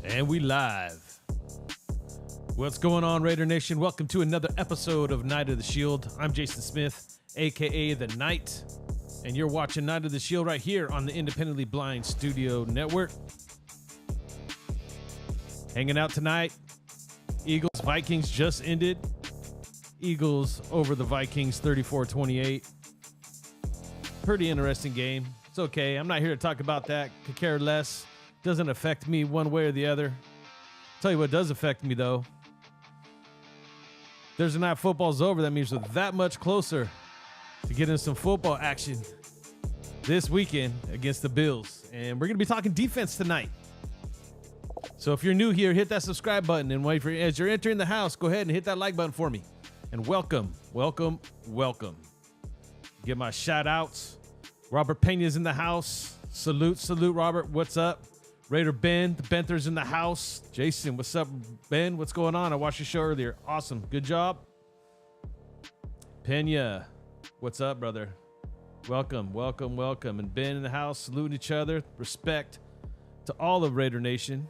And we live. What's going on, Raider Nation? Welcome to another episode of Night of the Shield. I'm Jason Smith, aka The Knight, and you're watching Night of the Shield right here on the Independently Blind Studio Network. Hanging out tonight, Eagles-Vikings just ended. Eagles over the Vikings 34-28. Pretty interesting game. It's okay. I'm not here to talk about that. Could care less. Doesn't affect me one way or the other. Tell you what does affect me, though. Thursday night football's over. That means we're that much closer to getting some football action this weekend against the Bills. And we're going to be talking defense tonight. So if you're new here, hit that subscribe button. And wait for as you're entering the house, go ahead and hit that like button for me. And welcome, welcome, welcome. Get my shout outs. Robert Pena's in the house. Salute, Robert. What's up? Raider Ben, the Benther's in the house. Jason, what's up, Ben? What's going on? I watched your show earlier. Awesome. Good job. Pena, what's up, brother? Welcome, welcome, welcome. And Ben in the house, saluting each other. Respect to all of Raider Nation.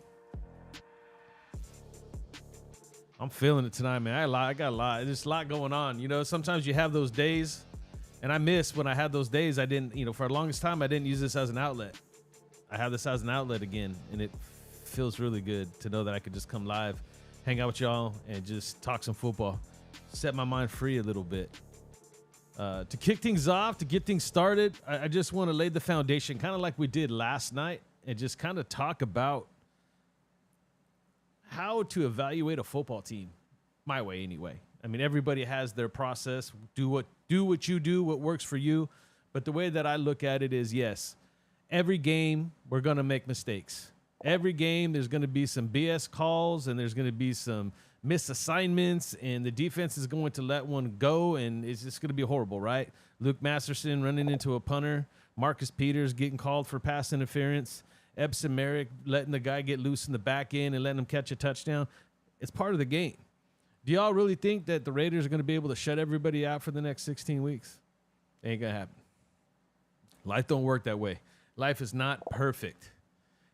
I'm feeling it tonight, man. I got a lot. There's a lot going on. You know, sometimes you have those days, and I miss when I had those days. I didn't, for the longest time, I didn't use this as an outlet. I have this as an outlet again, and it feels really good to know that I could just come live, hang out with y'all, and just talk some football, set my mind free a little bit. To kick things off, to get things started, I just want to lay the foundation, kind of like we did last night, and just kind of talk about how to evaluate a football team, my way anyway. I mean, everybody has their process. Do what you do, what works for you. But the way that I look at it is, yes, every game, we're going to make mistakes. Every game, there's going to be some BS calls, and there's going to be some misassignments, and the defense is going to let one go, and it's just going to be horrible, right? Luke Masterson running into a punter. Marcus Peters getting called for pass interference. Epson Merrick letting the guy get loose in the back end and letting him catch a touchdown. It's part of the game. Do y'all really think that the Raiders are going to be able to shut everybody out for the next 16 weeks? Ain't going to happen. Life don't work that way. Life is not perfect.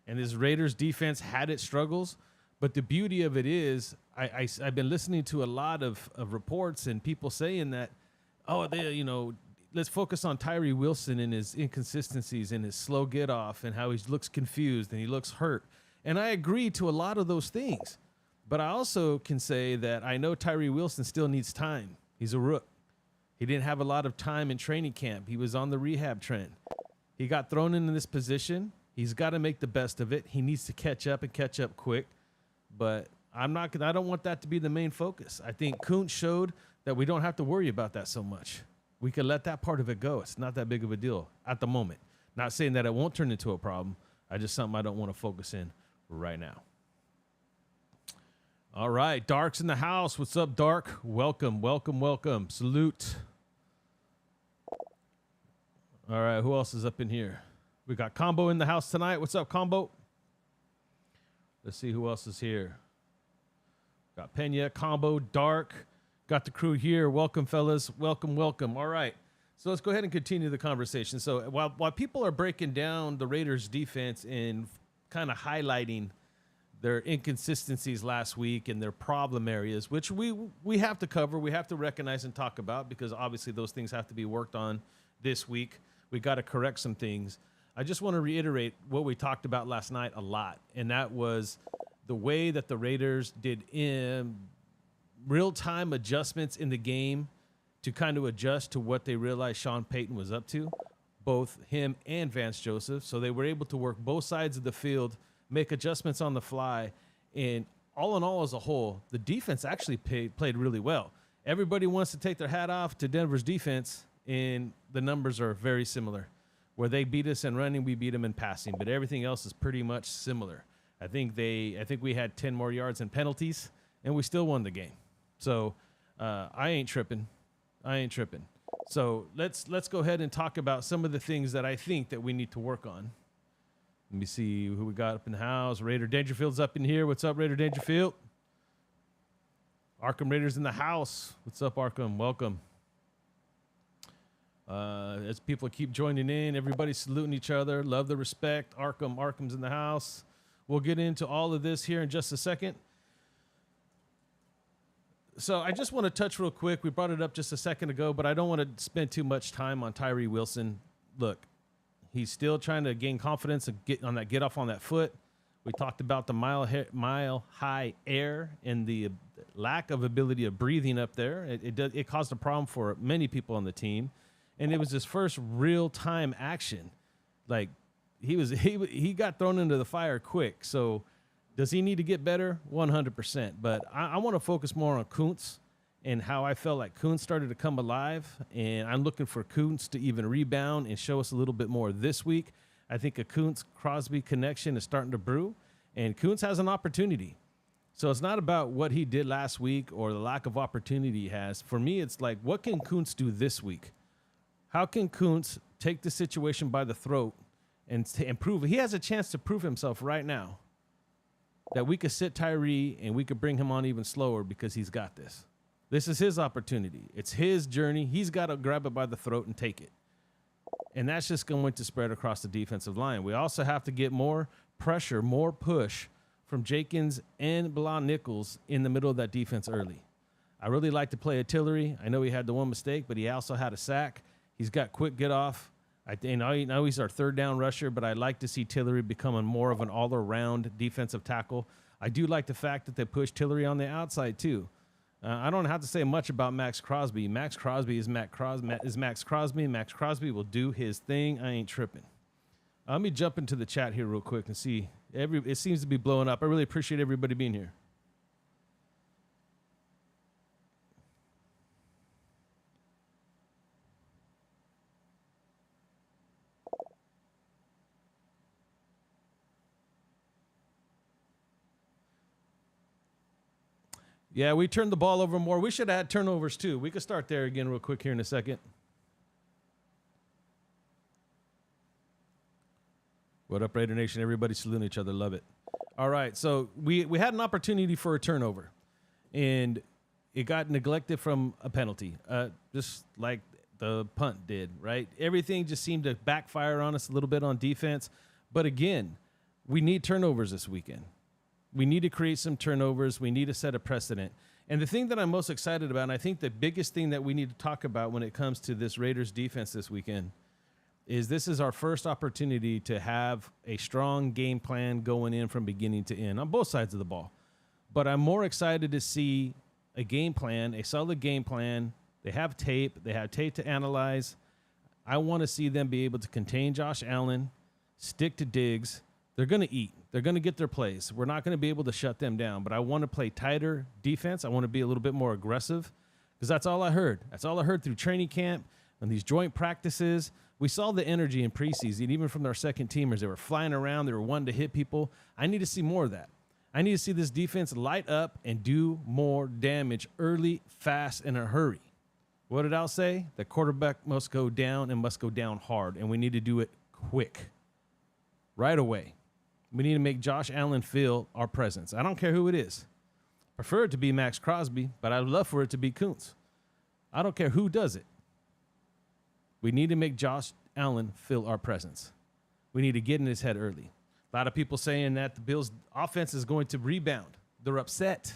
And this Raiders defense had its struggles, but the beauty of it is I've been listening to a lot of reports and people saying that, let's focus on Tyree Wilson and his inconsistencies and his slow get off and how he looks confused and he looks hurt. And I agree to a lot of those things. But I also can say that I know Tyree Wilson still needs time. He's a rook. He didn't have a lot of time in training camp. He was on the rehab trend. He got thrown into this position. He's got to make the best of it. He needs to catch up and catch up quick. But I don't want that to be the main focus. I think Kuntz showed that we don't have to worry about that so much. We can let that part of it go. It's not that big of a deal at the moment. Not saying that it won't turn into a problem. I just something I don't want to focus in right now. All right, Dark's in the house. What's up, Dark? Welcome, welcome, welcome. Salute. All right, who else is up in here? We got Combo in the house tonight. What's up, Combo? Let's see who else is here. Got Pena, Combo, Dark. Got the crew here. Welcome, fellas. Welcome, welcome. All right, so let's go ahead and continue the conversation. So while people are breaking down the Raiders' defense and kind of highlighting their inconsistencies last week and their problem areas, which we have to cover, we have to recognize and talk about, because obviously those things have to be worked on this week. We got to correct some things. I just want to reiterate what we talked about last night a lot, and that was the way that the Raiders did in real-time adjustments in the game to kind of adjust to what they realized Sean Payton was up to, both him and Vance Joseph. So they were able to work both sides of the field, make adjustments on the fly, and all in all, as a whole, the defense actually played really well. Everybody wants to take their hat off to Denver's defense, and the numbers are very similar. Where they beat us in running, we beat them in passing, but everything else is pretty much similar. I think we had 10 more yards in penalties, and we still won the game. So I ain't tripping. So let's go ahead and talk about some of the things that I think that we need to work on. Let me see who we got up in the house. Raider Dangerfield's up in here. What's up, Raider Dangerfield? Arkham Raiders in the house. What's up, Arkham? Welcome. As people keep joining in, everybody's saluting each other. Love the respect. Arkham's in the house. We'll get into all of this here in just a second. So I just want to touch real quick. We brought it up just a second ago, but I don't want to spend too much time on Tyree Wilson. Look, he's still trying to gain confidence and get off on that foot. We talked about the mile high air and the lack of ability of breathing up there. It caused a problem for many people on the team, and it was his first real time action. Like he got thrown into the fire quick. So does he need to get better? 100%. But I want to focus more on Kuntz and how I felt like Kuntz started to come alive, and I'm looking for Kuntz to even rebound and show us a little bit more this week. I think a Kuntz-Crosby connection is starting to brew, and Kuntz has an opportunity. So it's not about what he did last week or the lack of opportunity he has. For me, it's like, what can Kuntz do this week? How can Kuntz take the situation by the throat and prove? He has a chance to prove himself right now that we could sit Tyree and we could bring him on even slower because he's got this. This is his opportunity. It's his journey. He's got to grab it by the throat and take it. And that's just going to spread across the defensive line. We also have to get more pressure, more push from Jenkins and Bilal Nichols in the middle of that defense early. I really like to play Tillery. I know he had the one mistake, but he also had a sack. He's got quick get off. I know he's our third down rusher, but I'd like to see Tillery becoming more of an all-around defensive tackle. I do like the fact that they push Tillery on the outside too. I don't have to say much about Max Crosby. Max Crosby is Max Crosby. Max Crosby will do his thing. I ain't tripping. Let me jump into the chat here real quick and see. It seems to be blowing up. I really appreciate everybody being here. Yeah, we turned the ball over more. We should have had turnovers too. We could start there again real quick here in a second. What up, Raider Nation? Everybody saluting each other. Love it. All right, so we had an opportunity for a turnover, and it got neglected from a penalty, just like the punt did, right? Everything just seemed to backfire on us a little bit on defense. But again, we need turnovers this weekend. We need to create some turnovers. We need to set a precedent. And the thing that I'm most excited about, and I think the biggest thing that we need to talk about when it comes to this Raiders defense this weekend, is this is our first opportunity to have a strong game plan going in from beginning to end on both sides of the ball. But I'm more excited to see a game plan, a solid game plan. They have tape. They have tape to analyze. I want to see them be able to contain Josh Allen, stick to Diggs. They're going to eat. They're going to get their plays. We're not going to be able to shut them down, but I want to play tighter defense. I want to be a little bit more aggressive because that's all I heard. That's all I heard through training camp and these joint practices. We saw the energy in preseason, even from our second teamers. They were flying around. They were wanting to hit people. I need to see more of that. I need to see this defense light up and do more damage early, fast, in a hurry. What did Al say? The quarterback must go down and must go down hard, and we need to do it quick, right away. We need to make Josh Allen feel our presence. I don't care who it is. Prefer it to be Max Crosby, but I'd love for it to be Kuntz. I don't care who does it. We need to make Josh Allen feel our presence. We need to get in his head early. A lot of people saying that the Bills' offense is going to rebound. They're upset.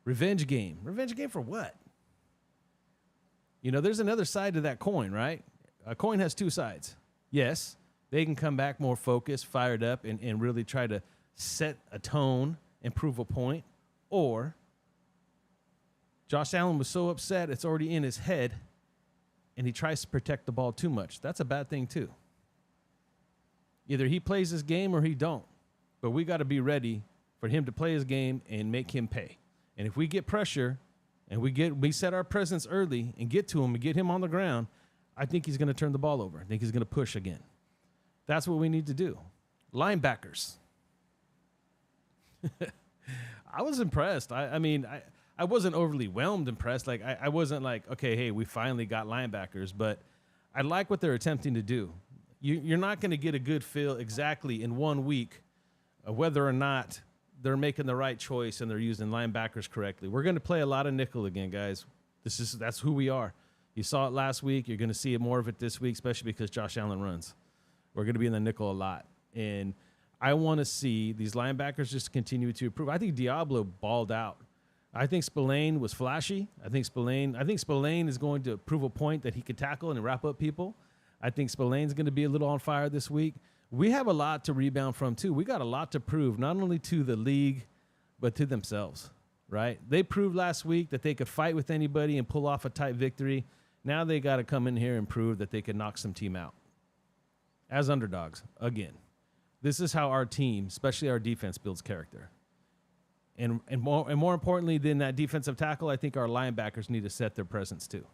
Revenge game. Revenge game for what? You know, there's another side to that coin, right? A coin has two sides. Yes, they can come back more focused, fired up, and really try to set a tone and prove a point. Or Josh Allen was so upset it's already in his head, and he tries to protect the ball too much. That's a bad thing too. Either he plays his game or he don't. But we got to be ready for him to play his game and make him pay. And if we get pressure and we set our presence early and get to him and get him on the ground, I think he's going to turn the ball over. I think he's going to push again. That's what we need to do. Linebackers. I was impressed. I mean, I wasn't overly whelmed impressed. Like, I wasn't like, okay, hey, we finally got linebackers. But I like what they're attempting to do. You're not going to get a good feel exactly in 1 week of whether or not they're making the right choice and they're using linebackers correctly. We're going to play a lot of nickel again, guys. That's who we are. You saw it last week. You're going to see it more of it this week, especially because Josh Allen runs. We're going to be in the nickel a lot. And I want to see these linebackers just continue to improve. I think Diablo balled out. I think Spillane was flashy. I think Spillane is going to prove a point that he could tackle and wrap up people. I think Spillane's going to be a little on fire this week. We have a lot to rebound from, too. We got a lot to prove, not only to the league, but to themselves, right? They proved last week that they could fight with anybody and pull off a tight victory. Now they got to come in here and prove that they can knock some team out. As underdogs, again. This is how our team, especially our defense, builds character. And more importantly than that defensive tackle, I think our linebackers need to set their presence too.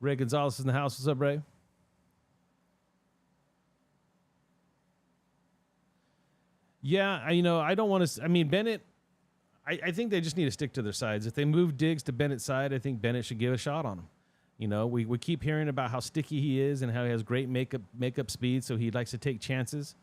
Ray Gonzalez is in the house. What's up, Ray? Yeah, I don't want to. I mean, Bennett. I think they just need to stick to their sides. If they move Diggs to Bennett's side, I think Bennett should give a shot on him. We keep hearing about how sticky he is and how he has great makeup speed, so he likes to take chances.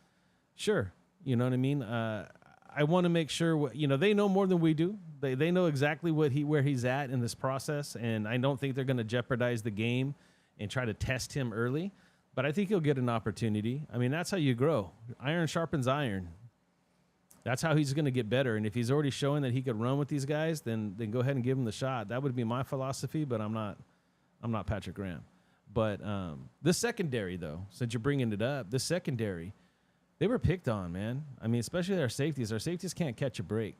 Sure, you know what I mean. I want to make sure they know more than we do. They know exactly where he's at in this process, and I don't think they're going to jeopardize the game and try to test him early. But I think he'll get an opportunity. I mean, that's how you grow. Iron sharpens iron. That's how he's going to get better. And if he's already showing that he could run with these guys, then go ahead and give him the shot. That would be my philosophy, but I'm not Patrick Graham. But the secondary, though, since you're bringing it up, the secondary, they were picked on, man. I mean, especially our safeties. Our safeties can't catch a break.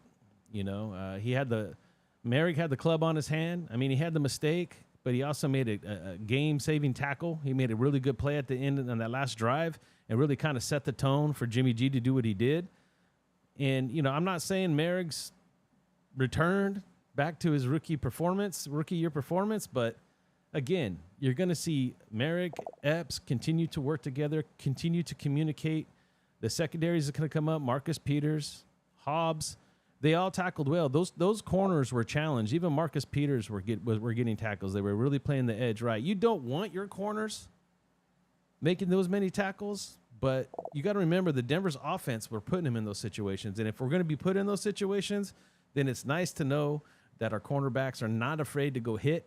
Merrick had the club on his hand. I mean, he had the mistake, but he also made a game-saving tackle. He made a really good play at the end on that last drive and really kind of set the tone for Jimmy G to do what he did. And, I'm not saying Merrick's returned back to his rookie year performance, but again, you're going to see Merrick, Epps continue to work together, continue to communicate. The secondaries are going to come up. Marcus Peters, Hobbs, they all tackled well. Those corners were challenged. Even Marcus Peters were getting tackles. They were really playing the edge right. You don't want your corners making those many tackles, but you got to remember the Denver's offense, we're putting him in those situations. And if we're going to be put in those situations, then it's nice to know that our cornerbacks are not afraid to go hit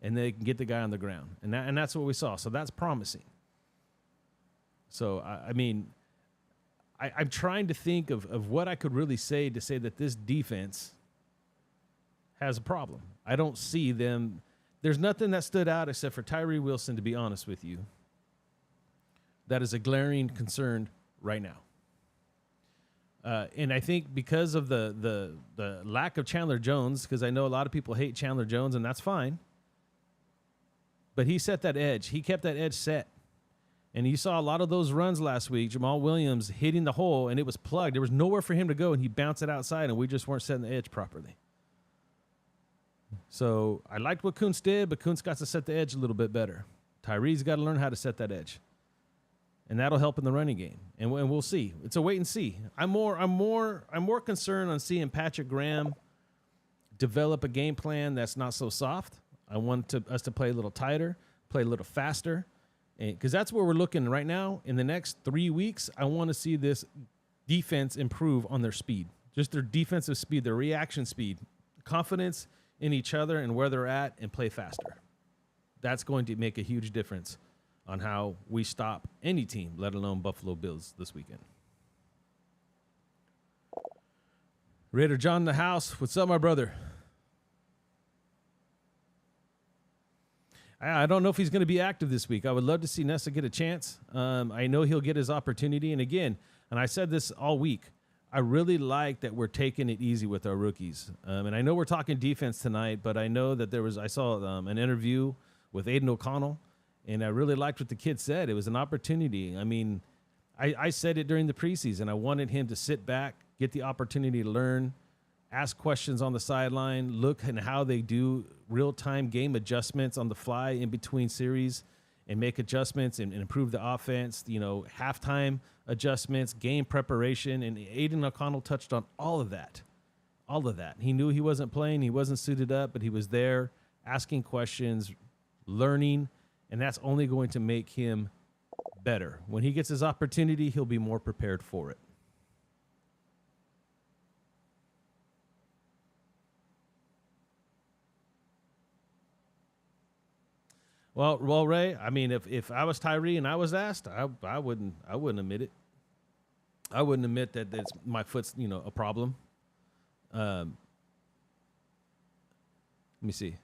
and they can get the guy on the ground. And that's what we saw. So that's promising. So, I'm trying to think of what I could really say to say that this defense has a problem. I don't see them. There's nothing that stood out except for Tyree Wilson, to be honest with you. That is a glaring concern right now. And I think because of the lack of Chandler Jones, because I know a lot of people hate Chandler Jones, and that's fine. But he set that edge. He kept that edge set. And you saw a lot of those runs last week. Jamal Williams hitting the hole, and it was plugged. There was nowhere for him to go, and he bounced it outside, and we just weren't setting the edge properly. So I liked what Kuntz did, but Kuntz got to set the edge a little bit better. Tyree's got to learn how to set that edge. And that'll help in the running game. And we'll see. It's a wait and see. I'm more concerned on seeing Patrick Graham develop a game plan that's not so soft. I want us to play a little tighter, play a little faster, because that's where we're looking right now. In the next 3 weeks, I want to see this defense improve on their speed, just their defensive speed, their reaction speed, confidence in each other and where they're at, and play faster. That's going to make a huge difference on how we stop any team, let alone Buffalo Bills this weekend. Raider John in the house. What's up, my brother? I don't know if he's going to be active this week. I would love to see Nessa get a chance. I know he'll get his opportunity. And again, and I said this all week, I really like that we're taking it easy with our rookies. And I know we're talking defense tonight, but I know that I saw an interview with Aiden O'Connell, and I really liked what the kid said. It was an opportunity. I mean, I said it during the preseason. I wanted him to sit back, get the opportunity to learn, ask questions on the sideline, look at how they do real-time game adjustments on the fly in between series and make adjustments and improve the offense, halftime adjustments, game preparation. And Aiden O'Connell touched on all of that. All of that. He knew he wasn't playing. He wasn't suited up, but he was there asking questions, learning, and that's only going to make him better. When he gets his opportunity, he'll be more prepared for it. Well, Ray. I mean, if I was Tyree and I was asked, I wouldn't admit it. I wouldn't admit that that's my foot's a problem. Let me see.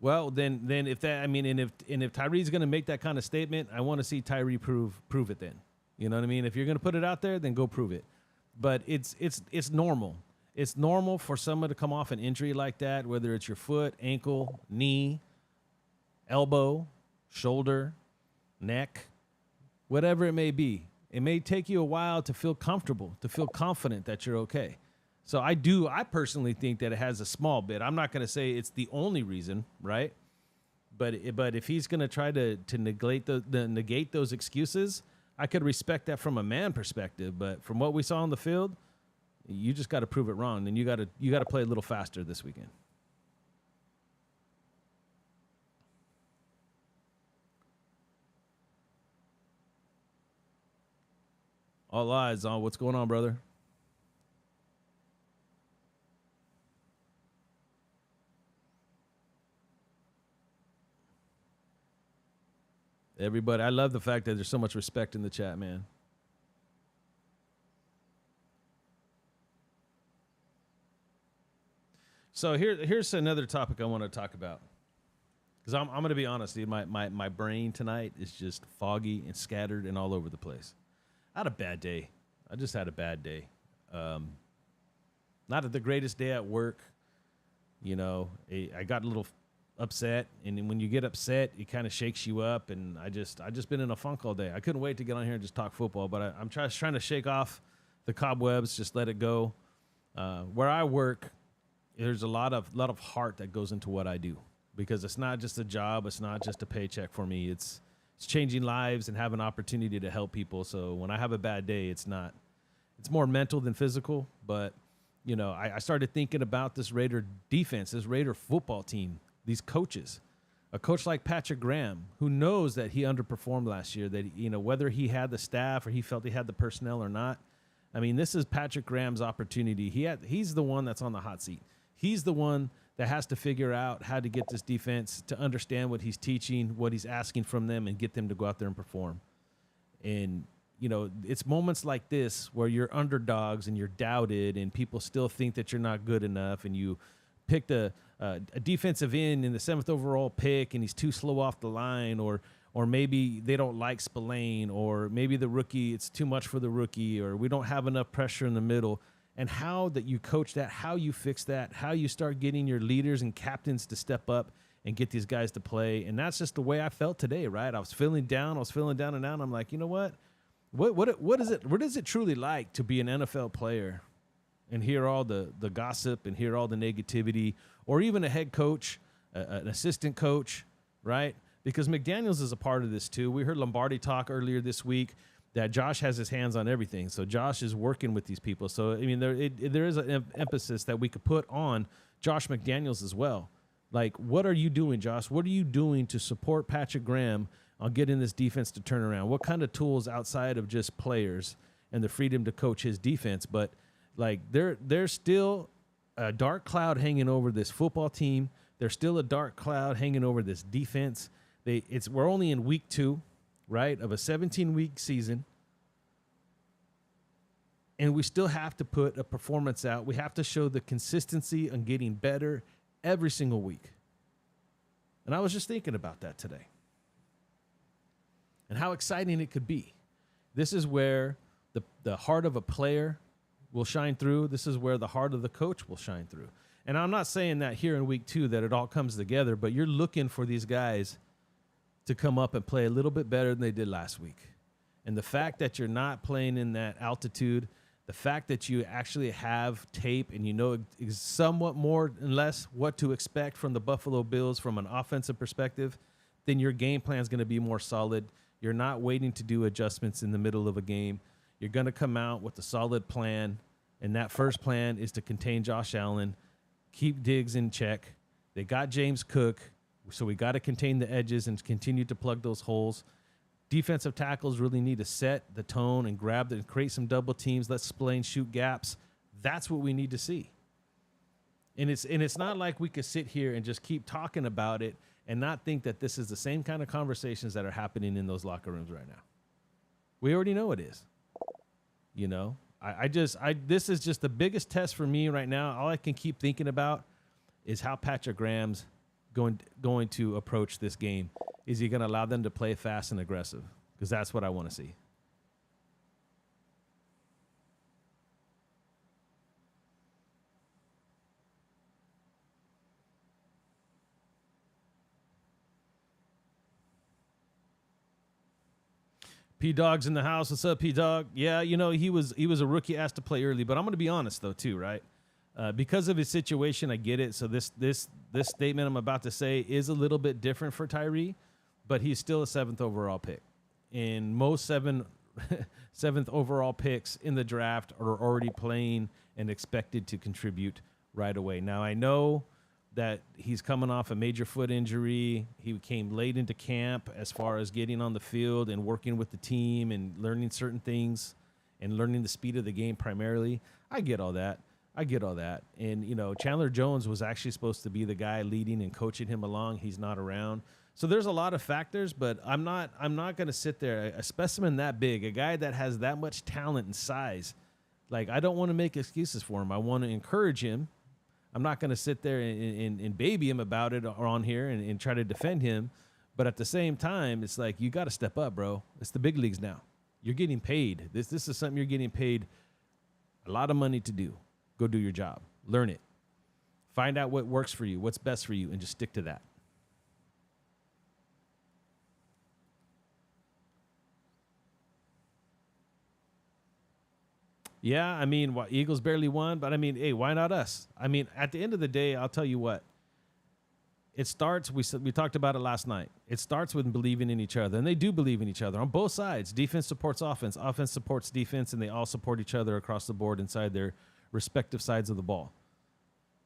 Well, then if that, I mean, and if Tyree's going to make that kind of statement, I want to see Tyree prove it. Then, you know what I mean? If you're going to put it out there, then go prove it. But it's normal. It's normal for someone to come off an injury like that, whether it's your foot, ankle, knee, elbow, shoulder, neck, whatever it may be. It may take you a while to feel comfortable, to feel confident that you're okay. So I personally think that it has a small bit. I'm not going to say it's the only reason, right? But if he's going to try to negate those excuses, I could respect that from a man perspective. But from what we saw on the field, you just got to prove it wrong, and you got to play a little faster this weekend. All eyes on what's going on, brother. Everybody, I love the fact that there's so much respect in the chat, man. So here's another topic I want to talk about. Because I'm going to be honest, dude, my brain tonight is just foggy and scattered and all over the place. I had a bad day. I just had a bad day. Not the greatest day at work. I got a little upset, and when you get upset, it kind of shakes you up. And I just been in a funk all day. I couldn't wait to get on here and just talk football, but I'm trying to shake off the cobwebs, just let it go. Where I work, there's a lot of heart that goes into what I do, because it's not just a job, it's not just a paycheck for me. It's changing lives and have an opportunity to help people. So when I have a bad day, it's more mental than physical. But I started thinking about this Raider defense, this Raider football team, these coaches. A coach like Patrick Graham, who knows that he underperformed last year, that whether he had the staff or he felt he had the personnel or not. I mean, this is Patrick Graham's opportunity. He's the one that's on the hot seat. He's the one that has to figure out how to get this defense to understand what he's teaching, what he's asking from them, and get them to go out there and perform. And, it's moments like this where you're underdogs and you're doubted and people still think that you're not good enough, and you picked a defensive end in the 7th overall pick and he's too slow off the line, or maybe they don't like Spillane, or maybe the rookie, it's too much for the rookie, or we don't have enough pressure in the middle. And how that you coach that, how you fix that, how you start getting your leaders and captains to step up and get these guys to play. And that's just the way I felt today, right? I was feeling down and down. I'm like, you know what? What is it? What is it truly like to be an NFL player and hear all the gossip and hear all the negativity, or even a head coach, an assistant coach, right? Because McDaniels is a part of this too. We heard Lombardi talk earlier this week that Josh has his hands on everything. So Josh is working with these people. So, I mean, there is an emphasis that we could put on Josh McDaniels as well. Like, what are you doing, Josh? What are you doing to support Patrick Graham on getting this defense to turn around? What kind of tools outside of just players and the freedom to coach his defense? But, like, there's still a dark cloud hanging over this football team. There's still a dark cloud hanging over this defense. We're only in week 2. Right, of a 17-week season, and we still have to put a performance out. We have to show the consistency on getting better every single week. And I was just thinking about that today and how exciting it could be. This is where the heart of a player will shine through. This is where the heart of the coach will shine through. And I'm not saying that here in week 2 that it all comes together, but you're looking for these guys to come up and play a little bit better than they did last week. And the fact that you're not playing in that altitude, the fact that you actually have tape and you know somewhat more and less what to expect from the Buffalo Bills from an offensive perspective, then your game plan is going to be more solid. You're not waiting to do adjustments in the middle of a game. You're going to come out with a solid plan, and that first plan is to contain Josh Allen, keep Diggs in check. They got James Cook, so we got to contain the edges and continue to plug those holes. Defensive tackles really need to set the tone and create some double teams. Let Spillane shoot gaps. That's what we need to see. And it's not like we could sit here and just keep talking about it and not think that this is the same kind of conversations that are happening in those locker rooms right now. We already know it is. You know, this is just the biggest test for me right now. All I can keep thinking about is how Patrick Graham's going to approach this game. Is he going to allow them to play fast and aggressive? Because that's what I want to see. P Dog's in the house. What's up, P Dog? Yeah, you know, he was a rookie asked to play early, but I'm going to be honest though too, right? Because of his situation, I get it. So this statement I'm about to say is a little bit different for Tyree, but he's still a 7th overall pick. And most seventh overall picks in the draft are already playing and expected to contribute right away. Now I know that he's coming off a major foot injury. He came late into camp as far as getting on the field and working with the team and learning certain things and learning the speed of the game primarily. I get all that. And, you know, Chandler Jones was actually supposed to be the guy leading and coaching him along. He's not around. So there's a lot of factors, but I'm not going to sit there. A specimen that big, a guy that has that much talent and size, like, I don't want to make excuses for him. I want to encourage him. I'm not going to sit there and baby him about it on here and try to defend him. But at the same time, it's like, you got to step up, bro. It's the big leagues now. You're getting paid. This is something you're getting paid a lot of money to do. Go do your job. Learn it. Find out what works for you, what's best for you, and just stick to that. Yeah, I mean, Eagles barely won, but I mean, hey, why not us? I mean, at the end of the day, I'll tell you what. It starts, we talked about it last night. It starts with believing in each other, and they do believe in each other on both sides. Defense supports offense, offense supports defense, and they all support each other across the board inside their respective sides of the ball.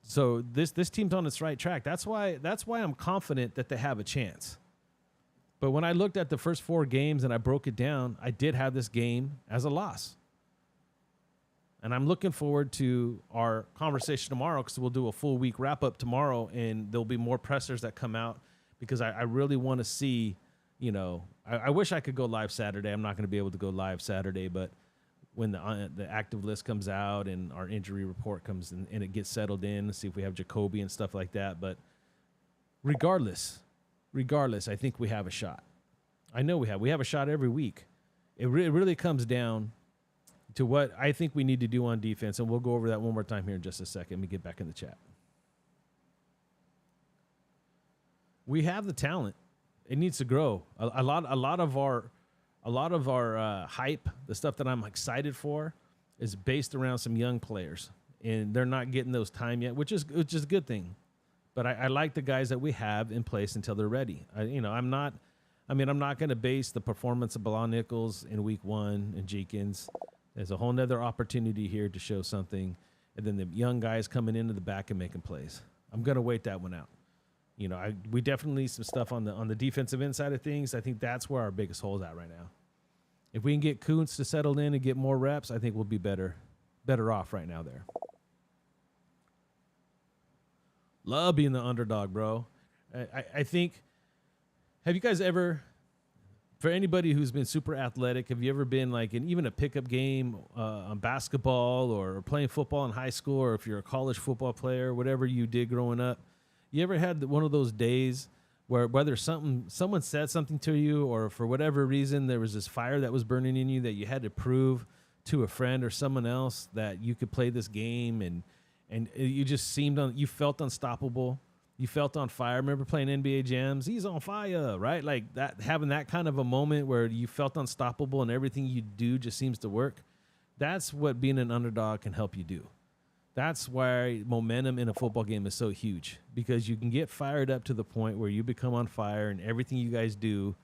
So this team's on its right track. That's why I'm confident that they have a chance. But when I looked at the first 4 games and I broke it down, I did have this game as a loss. And I'm looking forward to our conversation tomorrow because we'll do a full week wrap up tomorrow, and there'll be more pressers that come out because I really want to see, you know, I wish I could go live Saturday. I'm not going to be able to go live Saturday, but when the active list comes out and our injury report comes in, and it gets settled in, see if we have Jacoby and stuff like that. But regardless, I think we have a shot. I know we have a shot every week. It really comes down to what I think we need to do on defense, and we'll go over that one more time here in just a second. Let me get back in the chat. We have the talent. It needs to grow. A lot of our hype, the stuff that I'm excited for, is based around some young players, and they're not getting those time yet, which is a good thing. But I like the guys that we have in place until they're ready. I'm not going to base the performance of Bilal Nichols in week 1 and Jenkins. There's a whole nother opportunity here to show something, and then the young guys coming into the back and making plays. I'm going to wait that one out. You know, we definitely need some stuff on the defensive end side of things. I think that's where our biggest hole is at right now. If we can get Kuntz to settle in and get more reps, I think we'll be better off right now there. Love being the underdog, bro. I think, have you guys ever, for anybody who's been super athletic, have you ever been like in even a pickup game on basketball or playing football in high school, or if you're a college football player, whatever you did growing up, you ever had one of those days where whether someone said something to you, or for whatever reason there was this fire that was burning in you that you had to prove to a friend or someone else that you could play this game, and you just you felt unstoppable. You felt on fire. I remember playing NBA jams. He's on fire, right? Like that, having that kind of a moment where you felt unstoppable and everything you do just seems to work. That's what being an underdog can help you do. That's why momentum in a football game is so huge, because you can get fired up to the point where you become on fire and everything you guys do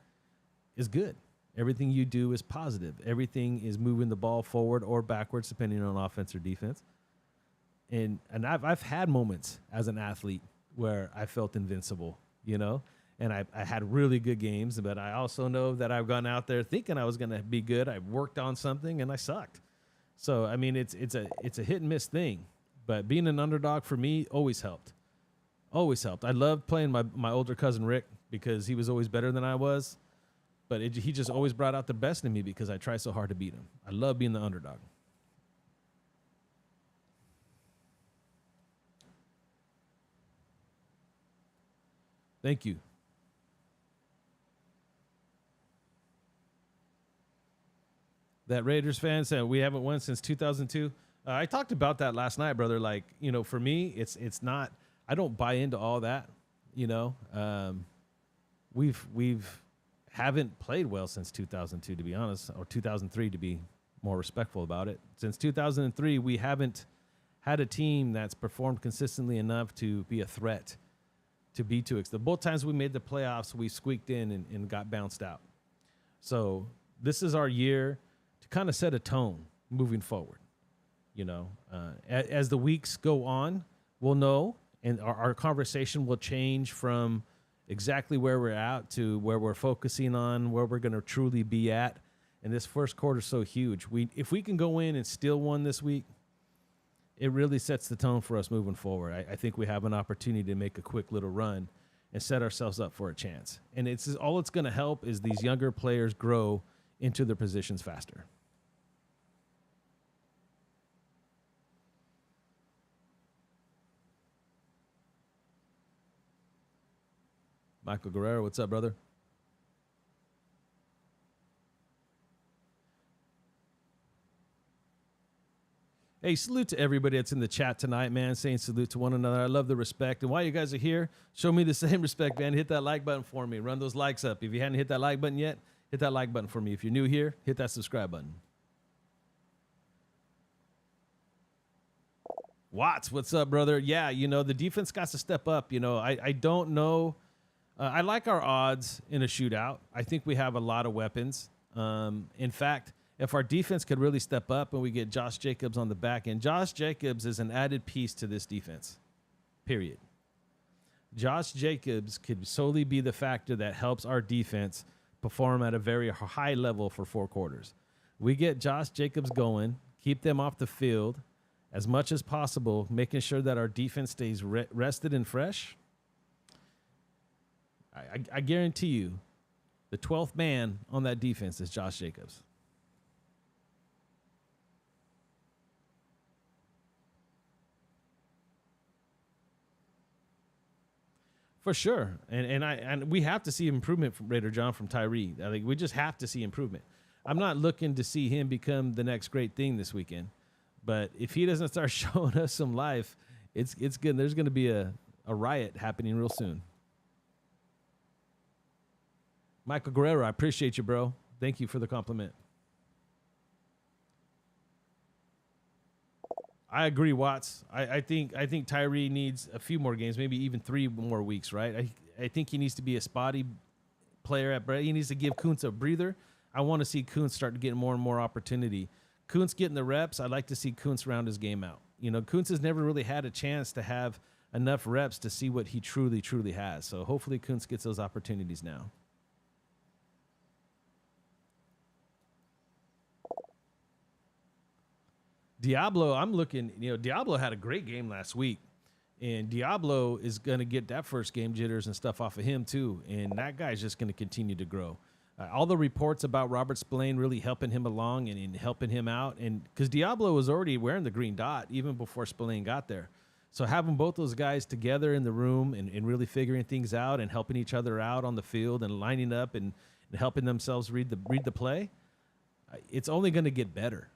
is good. Everything you do is positive. Everything is moving the ball forward or backwards, depending on offense or defense. And I've had moments as an athlete where I felt invincible, you know, and I had really good games, but I also know that I've gone out there thinking I was going to be good. I worked on something and I sucked. So I mean, it's a hit and miss thing, but being an underdog for me always helped. Always helped. I loved playing my older cousin Rick because he was always better than I was, but he just always brought out the best in me because I tried so hard to beat him. I love being the underdog. Thank you. That Raiders fan said we haven't won since 2002. I talked about that last night, brother. Like, for me, it's not. I don't buy into all that. You know, we've haven't played well since 2002, to be honest, or 2003 to be more respectful about it. Since 2003, we haven't had a team that's performed consistently enough to be a threat to be too. The both times we made the playoffs, we squeaked in and got bounced out. So this is our year to kind of set a tone moving forward. As the weeks go on, we'll know, and our conversation will change from exactly where we're at to where we're focusing on, where we're going to truly be at. And this first quarter is so huge. If we can go in and steal one this week, it really sets the tone for us moving forward. I think we have an opportunity to make a quick little run and set ourselves up for a chance. And all it's going to help is these younger players grow into their positions faster. Michael Guerrero, what's up, brother? Hey, salute to everybody that's in the chat tonight, man. Saying salute to one another. I love the respect. And while you guys are here, show me the same respect, man. Hit that like button for me. Run those likes up. If you hadn't hit that like button yet, hit that like button for me. If you're new here, hit that subscribe button. Watts, what's up, brother? Yeah, the defense got to step up. I don't know. I like our odds in a shootout. I think we have a lot of weapons. In fact, if our defense could really step up and we get Josh Jacobs on the back end, Josh Jacobs is an added piece to this defense, period. Josh Jacobs could solely be the factor that helps our defense perform at a very high level for 4 quarters. We get Josh Jacobs going, keep them off the field as much as possible, making sure that our defense stays rested and fresh. I guarantee you the 12th man on that defense is Josh Jacobs. For sure. And we have to see improvement from Raider John, from Tyree. I think we just have to see improvement. I'm not looking to see him become the next great thing this weekend. But if he doesn't start showing us some life, it's good. There's going to be a riot happening real soon. Michael Guerrero, I appreciate you, bro. Thank you for the compliment. I agree, Watts. I think Tyree needs a few more games, maybe even 3 more weeks, right? I think he needs to be a spotty player at Brett. He needs to give Kuntz a breather. I want to see Kuntz start to get more and more opportunity. Kuntz getting the reps. I'd like to see Kuntz round his game out. Kuntz has never really had a chance to have enough reps to see what he truly, truly has. So hopefully Kuntz gets those opportunities now. Diablo, I'm looking, Diablo had a great game last week, and Diablo is going to get that first game jitters and stuff off of him too, and that guy's just going to continue to grow. All the reports about Robert Spillane really helping him along and helping him out, and because Diablo was already wearing the green dot even before Spillane got there. So having both those guys together in the room and really figuring things out and helping each other out on the field and lining up and helping themselves read the play, it's only going to get better.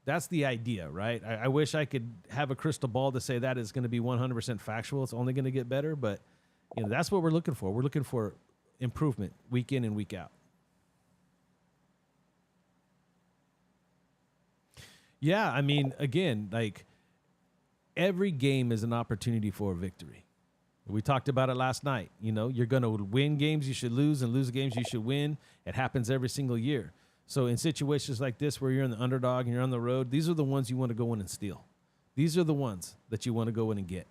That's the idea, right? I wish I could have a crystal ball to say that is going to be 100% factual. It's only going to get better, but that's what we're looking for. We're looking for improvement week in and week out. Yeah, I mean, again, like every game is an opportunity for a victory. We talked about it last night. You're going to win games you should lose and lose games you should win. It happens every single year. So in situations like this where you're in the underdog and you're on the road, these are the ones you want to go in and steal. These are the ones that you want to go in and get.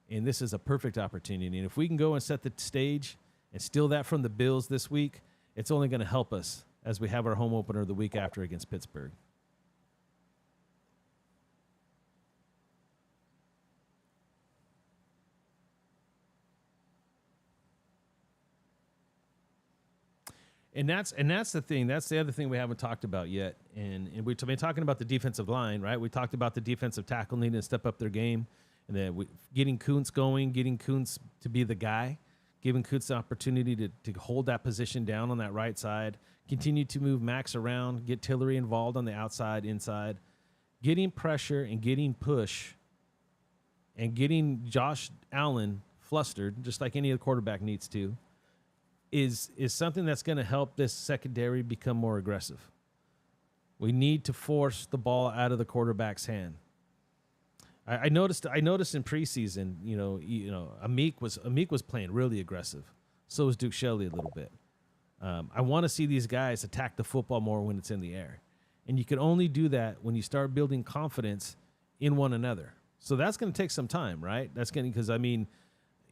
And this is a perfect opportunity. And if we can go and set the stage and steal that from the Bills this week, it's only going to help us as we have our home opener the week after against Pittsburgh. And that's the thing. That's the other thing we haven't talked about yet. And we've been talking about the defensive line, right? We talked about the defensive tackle needing to step up their game, and then getting Kuntz going, getting Kuntz to be the guy, giving Kuntz the opportunity to hold that position down on that right side, continue to move Max around, get Tillery involved on the outside, inside, getting pressure and getting push, and getting Josh Allen flustered, just like any other quarterback needs to, is something that's going to help this secondary become more aggressive. We need to force the ball out of the quarterback's hand. I noticed in preseason, Amik was playing really aggressive. So was Duke Shelley a little bit. I want to see these guys attack the football more when it's in the air. And you can only do that when you start building confidence in one another. So that's going to take some time, right? Because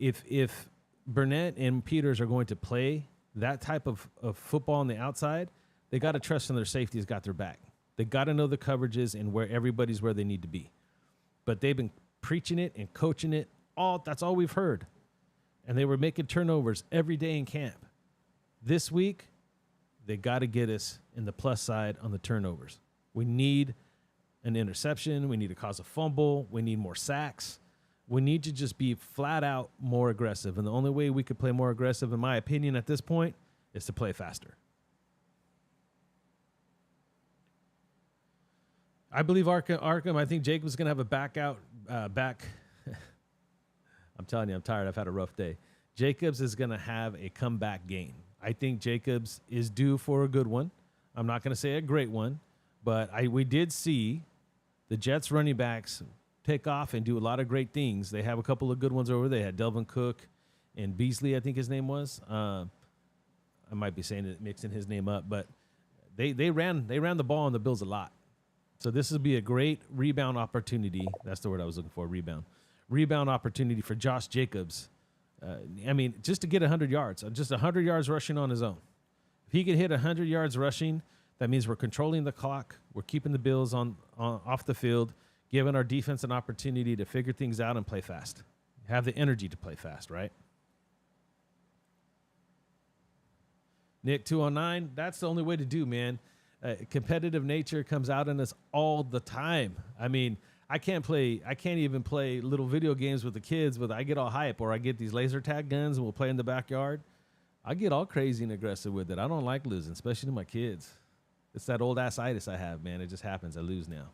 if Burnett and Peters are going to play that type of football on the outside, they got to trust in their safeties got their back. They got to know the coverages and where everybody's where they need to be. But they've been preaching it and coaching it. That's all we've heard. And they were making turnovers every day in camp. This week, they got to get us in the plus side on the turnovers. We need an interception. We need to cause a fumble. We need more sacks. We need to just be flat out more aggressive. And the only way we could play more aggressive, in my opinion, at this point, is to play faster. I believe Arkham. I think Jacob's going to have a back. I'm telling you, I'm tired. I've had a rough day. Jacobs is going to have a comeback game. I think Jacobs is due for a good one. I'm not going to say a great one, but we did see the Jets running backs take off and do a lot of great things. They have a couple of good ones over there. They had Delvin Cook and Beasley, I think his name was. I might be mixing his name up, but they ran the ball on the Bills a lot. So this will be a great rebound opportunity. That's the word I was looking for, rebound. Rebound opportunity for Josh Jacobs. Just to get 100 yards. Just 100 yards rushing on his own. If he can hit 100 yards rushing, that means we're controlling the clock. We're keeping the Bills off the field, giving our defense an opportunity to figure things out and play fast. Have the energy to play fast, right? Nick 209, that's the only way to do, man. Competitive nature comes out in us all the time. I can't even play little video games with the kids, but I get all hype, or I get these laser tag guns and we'll play in the backyard. I get all crazy and aggressive with it. I don't like losing, especially to my kids. It's that old ass-itis I have, man. It just happens. I lose now.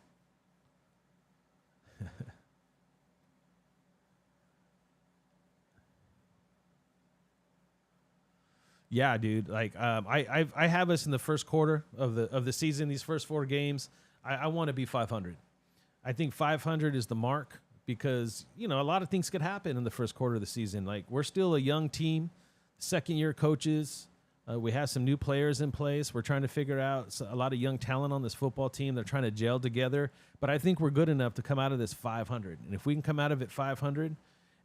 Yeah, dude. I have us in the first quarter of the season. These first 4 games, I want to be 500. I think 500 is the mark because a lot of things could happen in the first quarter of the season. Like, we're still a young team, second-year coaches. We have some new players in place. We're trying to figure out a lot of young talent on this football team. They're trying to gel together. But I think we're good enough to come out of this 500. And if we can come out of it 500,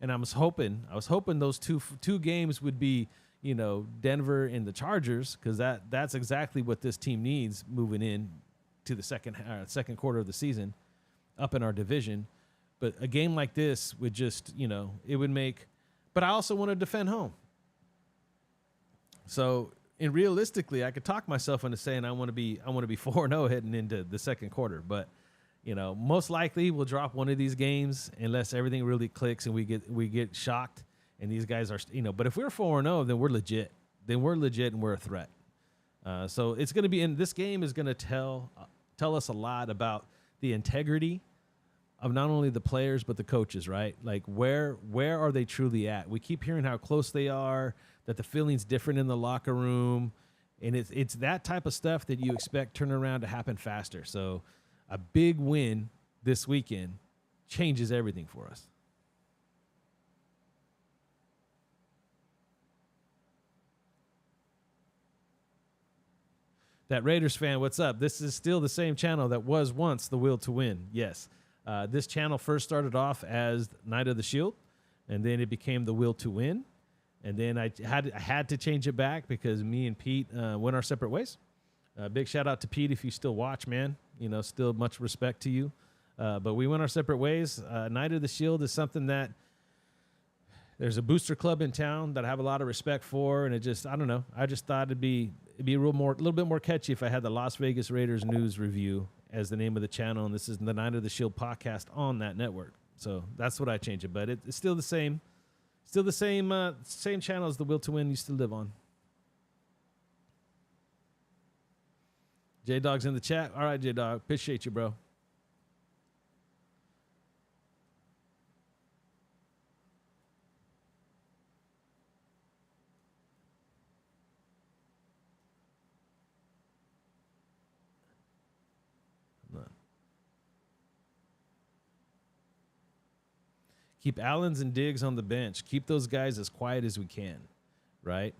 and I was hoping those two games would be, Denver and the Chargers, because that's exactly what this team needs moving in to the second quarter of the season up in our division. But a game like this would just, it would make. But I also want to defend home. So, and realistically, I could talk myself into saying I want to be 4-0 heading into the second quarter. But, most likely we'll drop one of these games unless everything really clicks and we get shocked. And these guys are, but if we're 4-0, then we're legit. Then we're legit and we're a threat. So it's going to be this game is going to tell us a lot about the integrity of not only the players but the coaches, right? Like where are they truly at? We keep hearing how close they are, that the feeling's different in the locker room, and it's that type of stuff that you expect turnaround to happen faster. So a big win this weekend changes everything for us. That Raiders fan, what's up? This is still the same channel that was once the Will to Win. Yes. This channel first started off as Night of the Shield, and then it became the Will to Win. And then I had to change it back because me and Pete went our separate ways. Big shout out to Pete if you still watch, man. Still much respect to you. But we went our separate ways. Night of the Shield is something that There's a booster club in town that I have a lot of respect for, and I don't know. I just thought it'd be a little bit more catchy if I had the Las Vegas Raiders news review as the name of the channel, and this is the Night of the Shield podcast on that network. So that's what I changed it, but it's still the same, same channel as the Will to Win used to live on. J Dog's in the chat. All right, J Dog, appreciate you, bro. Keep Allens and Diggs on the bench. Keep those guys as quiet as we can, right?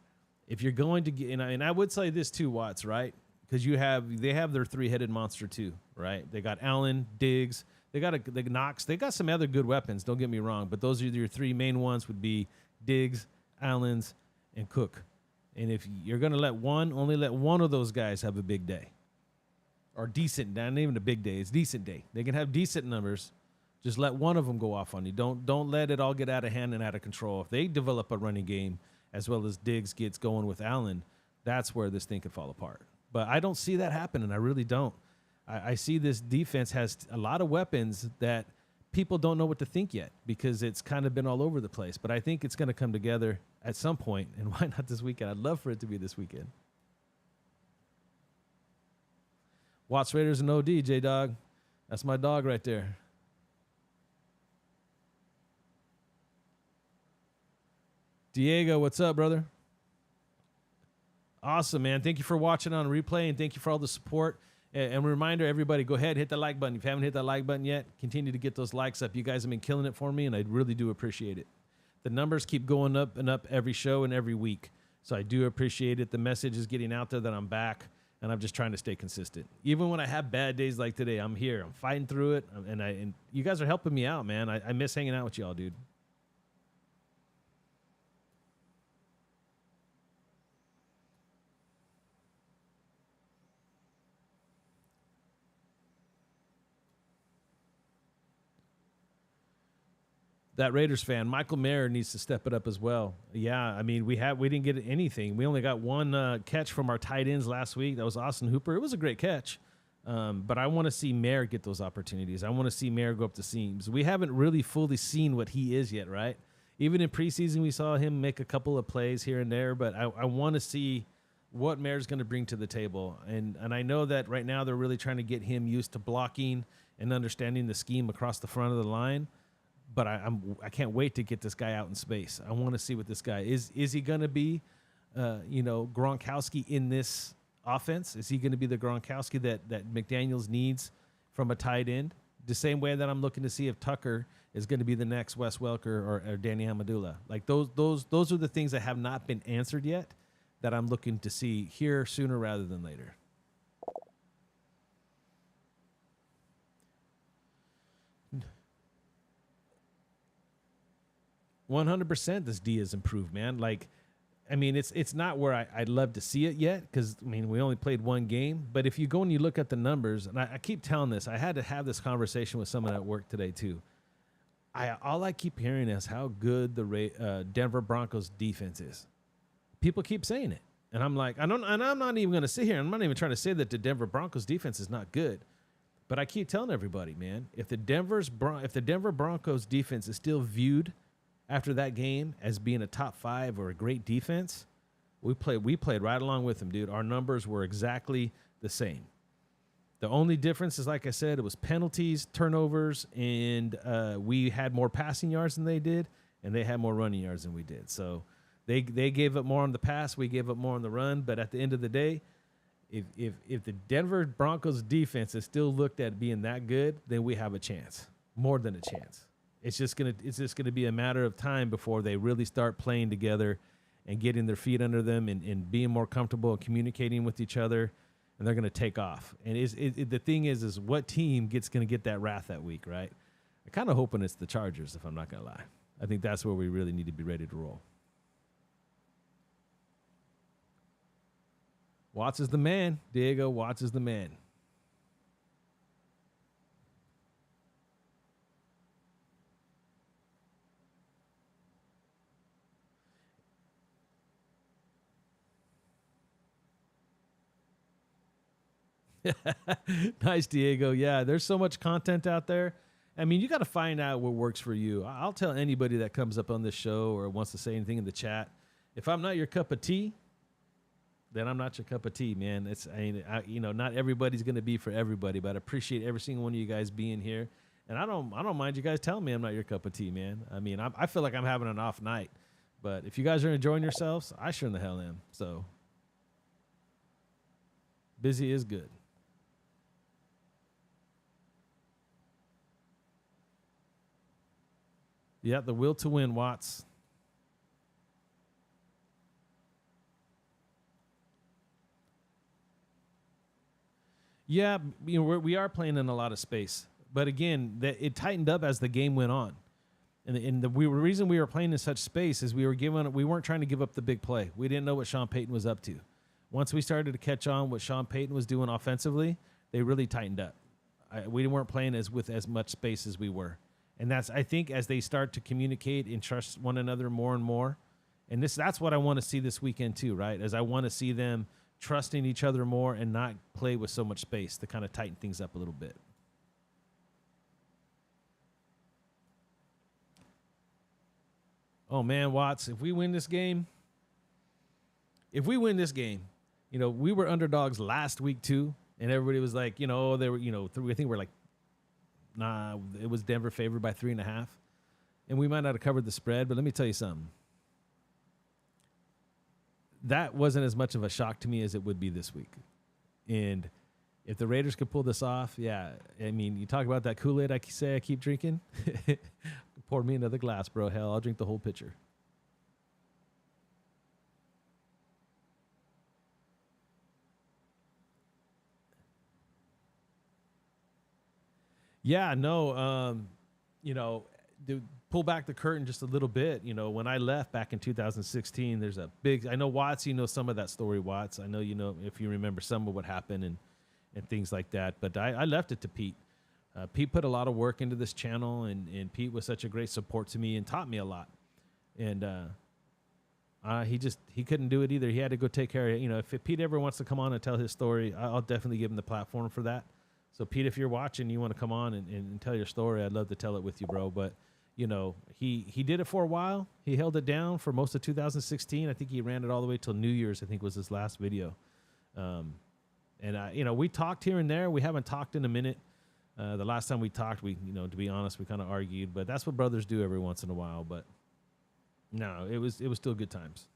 If you're going to get, and I would say this too, Watts, right? Because they have their three-headed monster too, right? They got Allen, Diggs, they got the Knox, they got some other good weapons. Don't get me wrong, but those are your three main ones. Would be Diggs, Allens, and Cook. And if you're going to only let one of those guys have a big day, or decent, not even a big day, it's decent day. They can have decent numbers. Just let one of them go off on you. Don't let it all get out of hand and out of control. If they develop a running game as well as Diggs gets going with Allen, that's where this thing could fall apart. But I don't see that happening. I really don't. I see this defense has a lot of weapons that people don't know what to think yet because it's kind of been all over the place. But I think it's going to come together at some point, and why not this weekend? I'd love for it to be this weekend. Watts Raiders and OD, J-Dog. That's my dog right there. Diego, what's up, brother? Awesome, man. Thank you for watching on replay, and thank you for all the support. And a reminder, everybody, go ahead, hit the like button. If you haven't hit that like button yet, continue to get those likes up. You guys have been killing it for me, and I really do appreciate it. The numbers keep going up and up every show and every week, so I do appreciate it. The message is getting out there that I'm back, and I'm just trying to stay consistent. Even when I have bad days like today, I'm here. I'm fighting through it, and you guys are helping me out, man. I miss hanging out with y'all, dude. That Raiders fan, Michael Mayer, needs to step it up as well. Yeah, I mean, we didn't get anything. We only got one catch from our tight ends last week. That was Austin Hooper. It was a great catch. But I want to see Mayer get those opportunities. I want to see Mayer go up the seams. We haven't really fully seen what he is yet, right? Even in preseason, we saw him make a couple of plays here and there, but I want to see what Mayer's going to bring to the table. And I know that right now they're really trying to get him used to blocking and understanding the scheme across the front of the line. But I can't wait to get this guy out in space. I want to see what this guy is. Is he going to be, Gronkowski in this offense? Is he going to be the Gronkowski that McDaniels needs from a tight end? The same way that I'm looking to see if Tucker is going to be the next Wes Welker or Danny Amendola. Like those are the things that have not been answered yet that I'm looking to see here sooner rather than later. 100% this D has improved, man. Like, I mean, it's not where I'd love to see it yet because, I mean, we only played one game. But if you go and you look at the numbers, and I keep telling this, I had to have this conversation with someone at work today too. All I keep hearing is how good the Denver Broncos defense is. People keep saying it. And I'm like, I'm not even going to sit here. I'm not even trying to say that the Denver Broncos defense is not good. But I keep telling everybody, man, if the Denver Broncos defense is still viewed after that game as being a top 5 or a great defense, we played right along with them, dude. Our numbers were exactly the same. The only difference is, like I said, it was penalties, turnovers, and we had more passing yards than they did, and they had more running yards than we did. So they gave up more on the pass, we gave up more on the run. But at the end of the day, if the Denver Broncos defense is still looked at being that good, then we have a chance, more than a chance. It's just gonna be a matter of time before they really start playing together and getting their feet under them and being more comfortable and communicating with each other, and they're gonna take off. And the thing is what team gonna get that wrath that week, right? I'm kind of hoping it's the Chargers, if I'm not gonna lie. I think that's where we really need to be ready to roll. Watts is the man, Diego. Watts is the man. Nice, Diego. Yeah, there's so much content out there. I mean, you got to find out what works for you. I'll tell anybody that comes up on this show or wants to say anything in the chat. If I'm not your cup of tea, then I'm not your cup of tea, man. Not everybody's gonna be for everybody, but I appreciate every single one of you guys being here. And I don't mind you guys telling me I'm not your cup of tea, man. I mean, I feel like I'm having an off night, but if you guys are enjoying yourselves, I sure in the hell am. So busy is good. Yeah, the will to win, Watts. Yeah, we are playing in a lot of space, but again, it tightened up as the game went on, and the reason we were playing in such space is we weren't trying to give up the big play. We didn't know what Sean Payton was up to. Once we started to catch on what Sean Payton was doing offensively, they really tightened up. We weren't playing with as much space as we were, and that's, I think, as they start to communicate and trust one another more and more, and that's what I want to see this weekend too, right? As I want to see them trusting each other more and not play with so much space to kind of tighten things up a little bit. Oh man, Watts, if we win this game, we were underdogs last week too, and everybody was like, they were, I think we're like, nah, it was Denver favored by 3.5, and we might not have covered the spread, but let me tell you something. That wasn't as much of a shock to me as it would be this week. And if the Raiders could pull this off, yeah, I mean, you talk about that Kool-Aid I keep drinking. Pour me another glass, bro. Hell, I'll drink the whole pitcher. Yeah, no, to pull back the curtain just a little bit, when I left back in 2016, there's I know Watts, some of that story, Watts. I know, if you remember some of what happened and things like that, but I left it to Pete. Pete put a lot of work into this channel, and Pete was such a great support to me and taught me a lot. And he couldn't do it either. He had to go take care of it. If Pete ever wants to come on and tell his story, I'll definitely give him the platform for that. So Pete, if you're watching, you want to come on and tell your story, I'd love to tell it with you, bro. But he did it for a while. He held it down for most of 2016. I think he ran it all the way till New Year's, I think was his last video. We talked here and there. We haven't talked in a minute. The last time we talked, to be honest, we kind of argued, but that's what brothers do every once in a while. But no, it was still good times.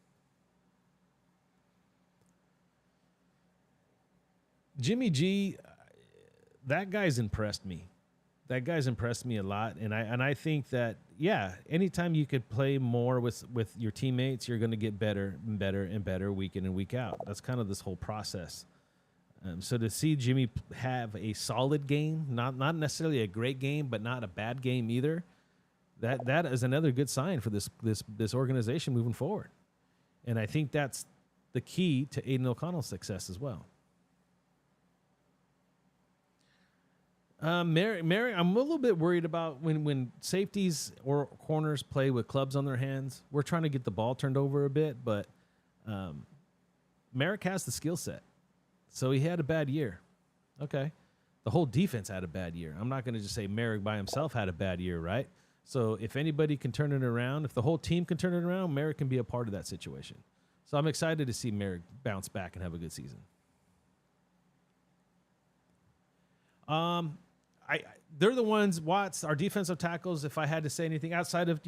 Jimmy G, that guy's impressed me. That guy's impressed me a lot, and I think that, yeah, anytime you could play more with your teammates, you're going to get better and better and better week in and week out. That's kind of this whole process. So to see Jimmy have a solid game, not necessarily a great game, but not a bad game either, that is another good sign for this organization moving forward. And I think that's the key to Aiden O'Connell's success as well. Mary, I'm a little bit worried about when safeties or corners play with clubs on their hands. We're trying to get the ball turned over a bit, but Merrick has the skill set. So he had a bad year. Okay. The whole defense had a bad year. I'm not going to just say Merrick by himself had a bad year, right? So if anybody can turn it around, if the whole team can turn it around, Merrick can be a part of that situation. So I'm excited to see Merrick bounce back and have a good season. They're the ones, Watts, our defensive tackles, if I had to say anything outside of,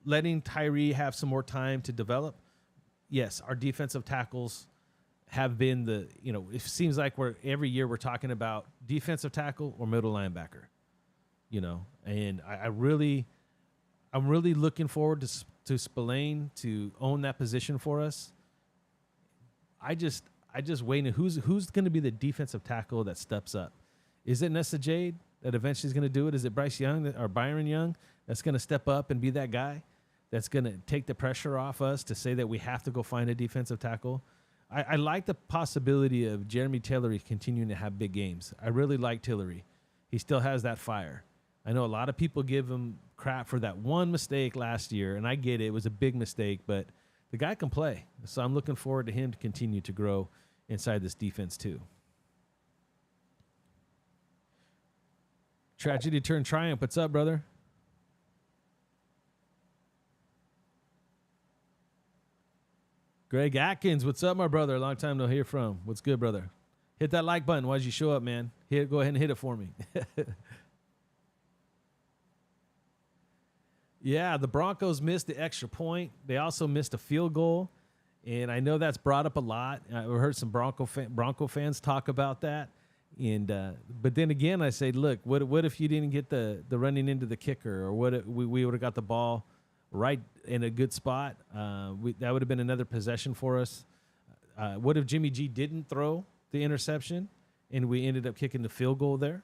letting Tyree have some more time to develop, yes, our defensive tackles have been it seems like every year we're talking about defensive tackle or middle linebacker, and I'm really looking forward to Spillane to own that position for us. I just waiting. Who's going to be the defensive tackle that steps up? Is it Nessa Jade that eventually is going to do it? Is it Bryce Young or Byron Young that's going to step up and be that guy that's going to take the pressure off us to say that we have to go find a defensive tackle? I like the possibility of Jeremy Tillery continuing to have big games. I really like Tillery. He still has that fire. I know a lot of people give him crap for that one mistake last year, and I get it. It was a big mistake, but the guy can play. So I'm looking forward to him to continue to grow inside this defense too. Tragedy turned triumph. What's up, brother? Greg Atkins, what's up, my brother? Long time no hear from. What's good, brother? Hit that like button. Why'd you show up, man? Go ahead and hit it for me. Yeah, the Broncos missed the extra point. They also missed a field goal, and I know that's brought up a lot. I've heard some Bronco fans talk about that. And but then again, I say, look, what if you didn't get the running into the kicker, or what if we would have got the ball right in a good spot? That would have been another possession for us. What if Jimmy G didn't throw the interception and we ended up kicking the field goal there?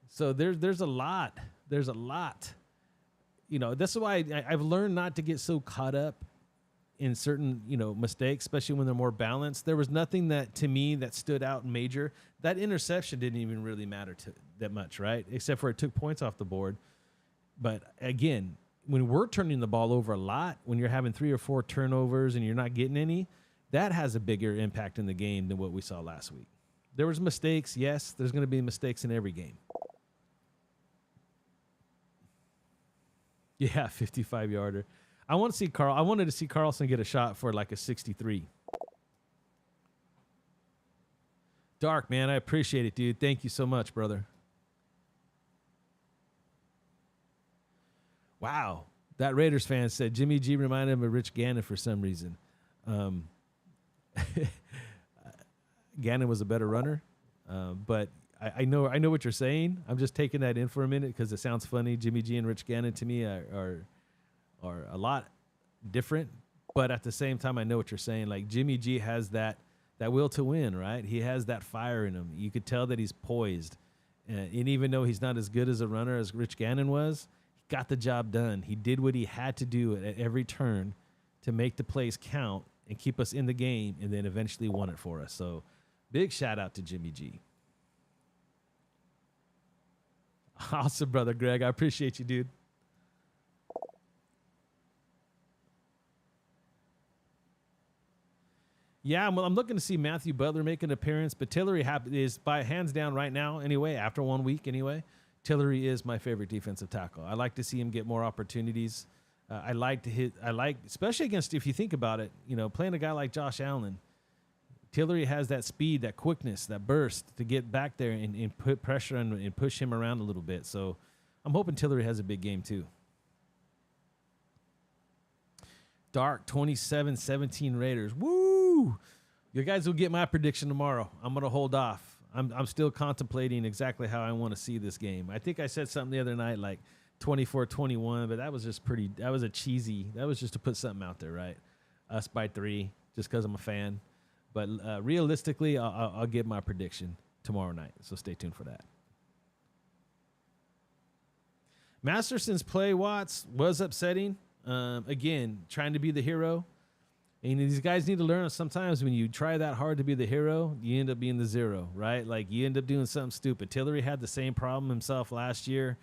So there's a lot. There's a lot. You know, that's why I've learned not to get so caught up in certain, mistakes, especially when they're more balanced. There was nothing that, to me, that stood out major. That interception didn't even really matter that much, right? Except for it took points off the board. But again, when we're turning the ball over a lot, when you're having 3 or 4 turnovers and you're not getting any, that has a bigger impact in the game than what we saw last week. There was mistakes. Yes, there's going to be mistakes in every game. Yeah, 55-yarder. I wanted to see Carlson get a shot for like a 63. Dark, man, I appreciate it, dude. Thank you so much, brother. Wow. That Raiders fan said Jimmy G reminded him of Rich Gannon for some reason. Gannon was a better runner, but I know what you're saying. I'm just taking that in for a minute because it sounds funny. Jimmy G and Rich Gannon to me are a lot different, but at the same time, I know what you're saying. Like Jimmy G has that will to win, right? He has that fire in him. You could tell that he's poised, and even though he's not as good as a runner as Rich Gannon was, he got the job done. He did what he had to do at every turn to make the plays count and keep us in the game, and then eventually won it for us. So, big shout out to Jimmy G. Awesome, brother Greg. I appreciate you, dude. Yeah, I'm looking to see Matthew Butler make an appearance, but Tillery is by hands down right now anyway, after 1 week anyway. Tillery is my favorite defensive tackle. I like to see him get more opportunities. I like, especially against, if you think about it, playing a guy like Josh Allen, Tillery has that speed, that quickness, that burst to get back there and put pressure on and push him around a little bit. So I'm hoping Tillery has a big game too. Dark 27-17 Raiders. Woo! You guys will get my prediction tomorrow. I'm going to hold off. I'm still contemplating exactly how I want to see this game. I think I said something the other night like 24-21, but that was just that was just to put something out there, right? Us by 3, just because I'm a fan. But realistically, I'll give my prediction tomorrow night, so stay tuned for that. Masterson's play, Watts, was upsetting. Again, trying to be the hero. And these guys need to learn sometimes when you try that hard to be the hero, you end up being the zero, right? Like, you end up doing something stupid. Tillery had the same problem himself last year,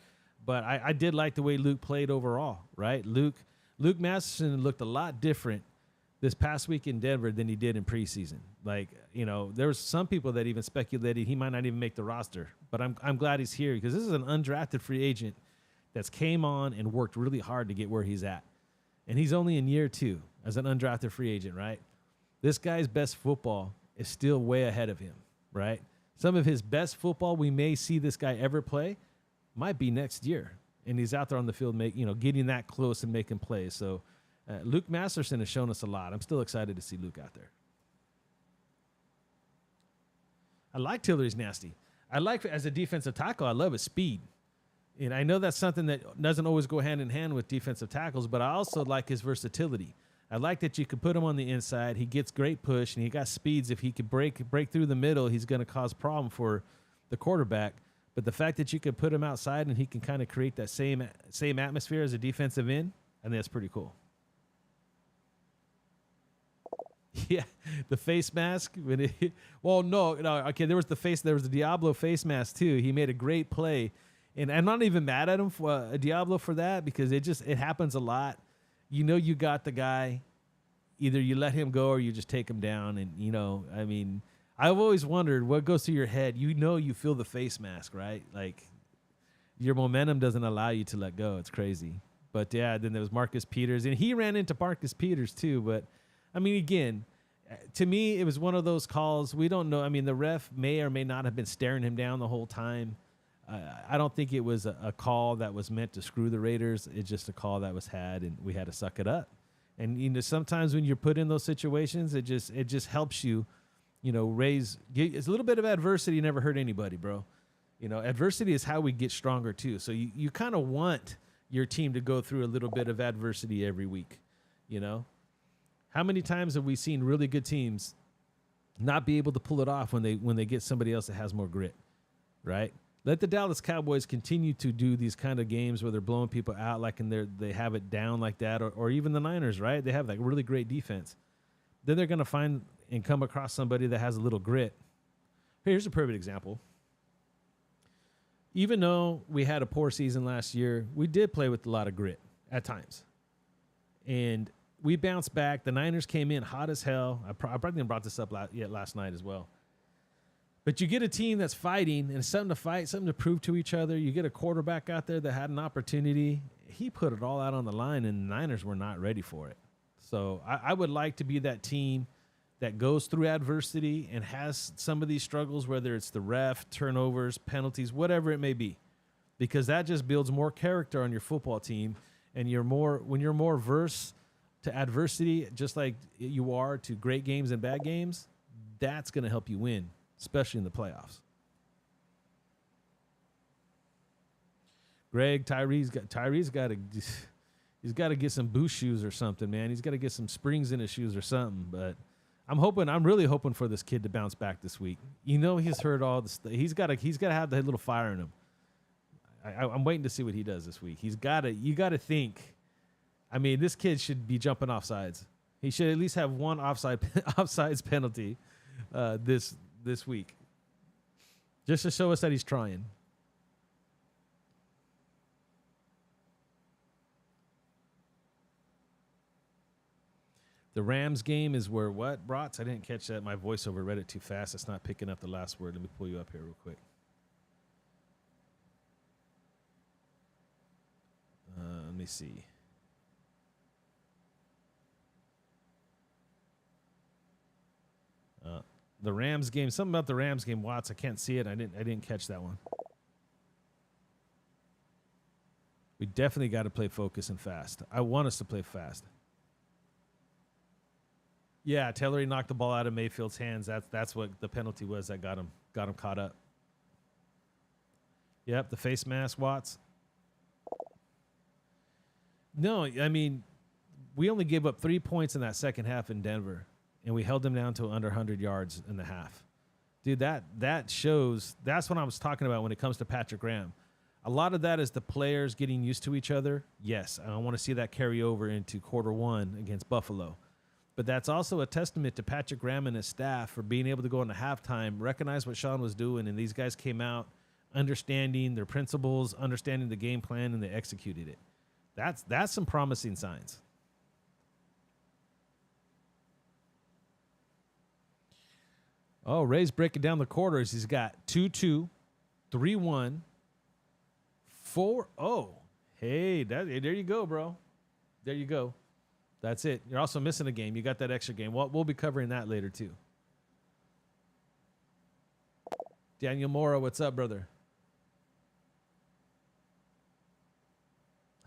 but I did like the way Luke played overall, right? Luke Masterson looked a lot different this past week in Denver than he did in preseason. Like, there was some people that even speculated he might not even make the roster, but I'm glad he's here because this is an undrafted free agent that's came on and worked really hard to get where he's at. And he's only in year 2 as an undrafted free agent, right? This guy's best football is still way ahead of him, right? Some of his best football we may see this guy ever play might be next year. And he's out there on the field, getting that close and making plays. So Luke Masterson has shown us a lot. I'm still excited to see Luke out there. I like Tillery's nasty. As a defensive tackle, I love his speed. And I know that's something that doesn't always go hand in hand with defensive tackles, but I also like his versatility. I like that you could put him on the inside. He gets great push, and he got speeds. If he could break through the middle, he's going to cause problem for the quarterback. But the fact that you could put him outside and he can kind of create that same atmosphere as a defensive end, I think that's pretty cool. Yeah, the face mask. Okay, there was the Diablo face mask too. He made a great play. And I'm not even mad at him for Diablo for that because it happens a lot. You got the guy. Either you let him go or you just take him down. And, I've always wondered what goes through your head. You feel the face mask, right? Like, your momentum doesn't allow you to let go. It's crazy. But yeah, then there was Marcus Peters, and he ran into Marcus Peters too. But I mean, again, to me, it was one of those calls. We don't know. I mean, the ref may or may not have been staring him down the whole time. I don't think it was a call that was meant to screw the Raiders. It's just a call that was had, and we had to suck it up. And you know, sometimes when you're put in those situations, it just helps you, you know, it's a little bit of adversity never hurt anybody, bro. You know, adversity is how we get stronger too. So you kind of want your team to go through a little bit of adversity every week. You know, how many times have we seen really good teams not be able to pull it off when they get somebody else that has more grit, right? Let the Dallas Cowboys continue to do these kind of games where they're blowing people out like they have it down like that, or even the Niners, right? They have like really great defense. Then they're going to find and come across somebody that has a little grit. Here's a perfect example. Even though we had a poor season last year, we did play with a lot of grit at times. And we bounced back. The Niners came in hot as hell. I probably didn't brought this up last night as well. But you get a team that's fighting and something to fight, something to prove to each other. You get a quarterback out there that had an opportunity. He put it all out on the line, and the Niners were not ready for it. So I would like to be that team that goes through adversity and has some of these struggles, whether it's the ref, turnovers, penalties, whatever it may be, because that just builds more character on your football team. And when you're more averse to adversity, just like you are to great games and bad games, that's going to help you win, especially in the playoffs. Greg, Tyree's got to get some boost shoes or something, man. He's got to get some springs in his shoes or something. But I'm really hoping for this kid to bounce back this week. You know, he's heard all this. He's got to have that little fire in him. I'm waiting to see what he does this week. You got to think. I mean, this kid should be jumping offsides. He should at least have one offsides penalty this week, just to show us that he's trying. The Rams game is where what, Brats? I didn't catch that. My voiceover read it too fast. It's not picking up the last word. Let me pull you up here real quick. Let me see. The Rams game. Something about the Rams game, Watts. I can't see it. I didn't catch that one. We definitely got to play focus and fast. I want us to play fast. Yeah, Tillery knocked the ball out of Mayfield's hands. That's what the penalty was that got him caught up. Yep, the face mask, Watts. No, I mean, we only gave up 3 points in that second half in Denver, and we held them down to under 100 yards in the half. Dude, that shows. That's what I was talking about when it comes to Patrick Graham. A lot of that is the players getting used to each other. Yes, I want to see that carry over into quarter one against Buffalo. But that's also a testament to Patrick Graham and his staff for being able to go into halftime, recognize what Sean was doing, and these guys came out understanding their principles, understanding the game plan, and they executed it. That's some promising signs. Oh, Ray's breaking down the quarters. He's got 2-2, 3-1, 4-0. Hey, there you go, bro. There you go. That's it. You're also missing a game. You got that extra game. We'll be covering that later, too. Daniel Mora, what's up, brother?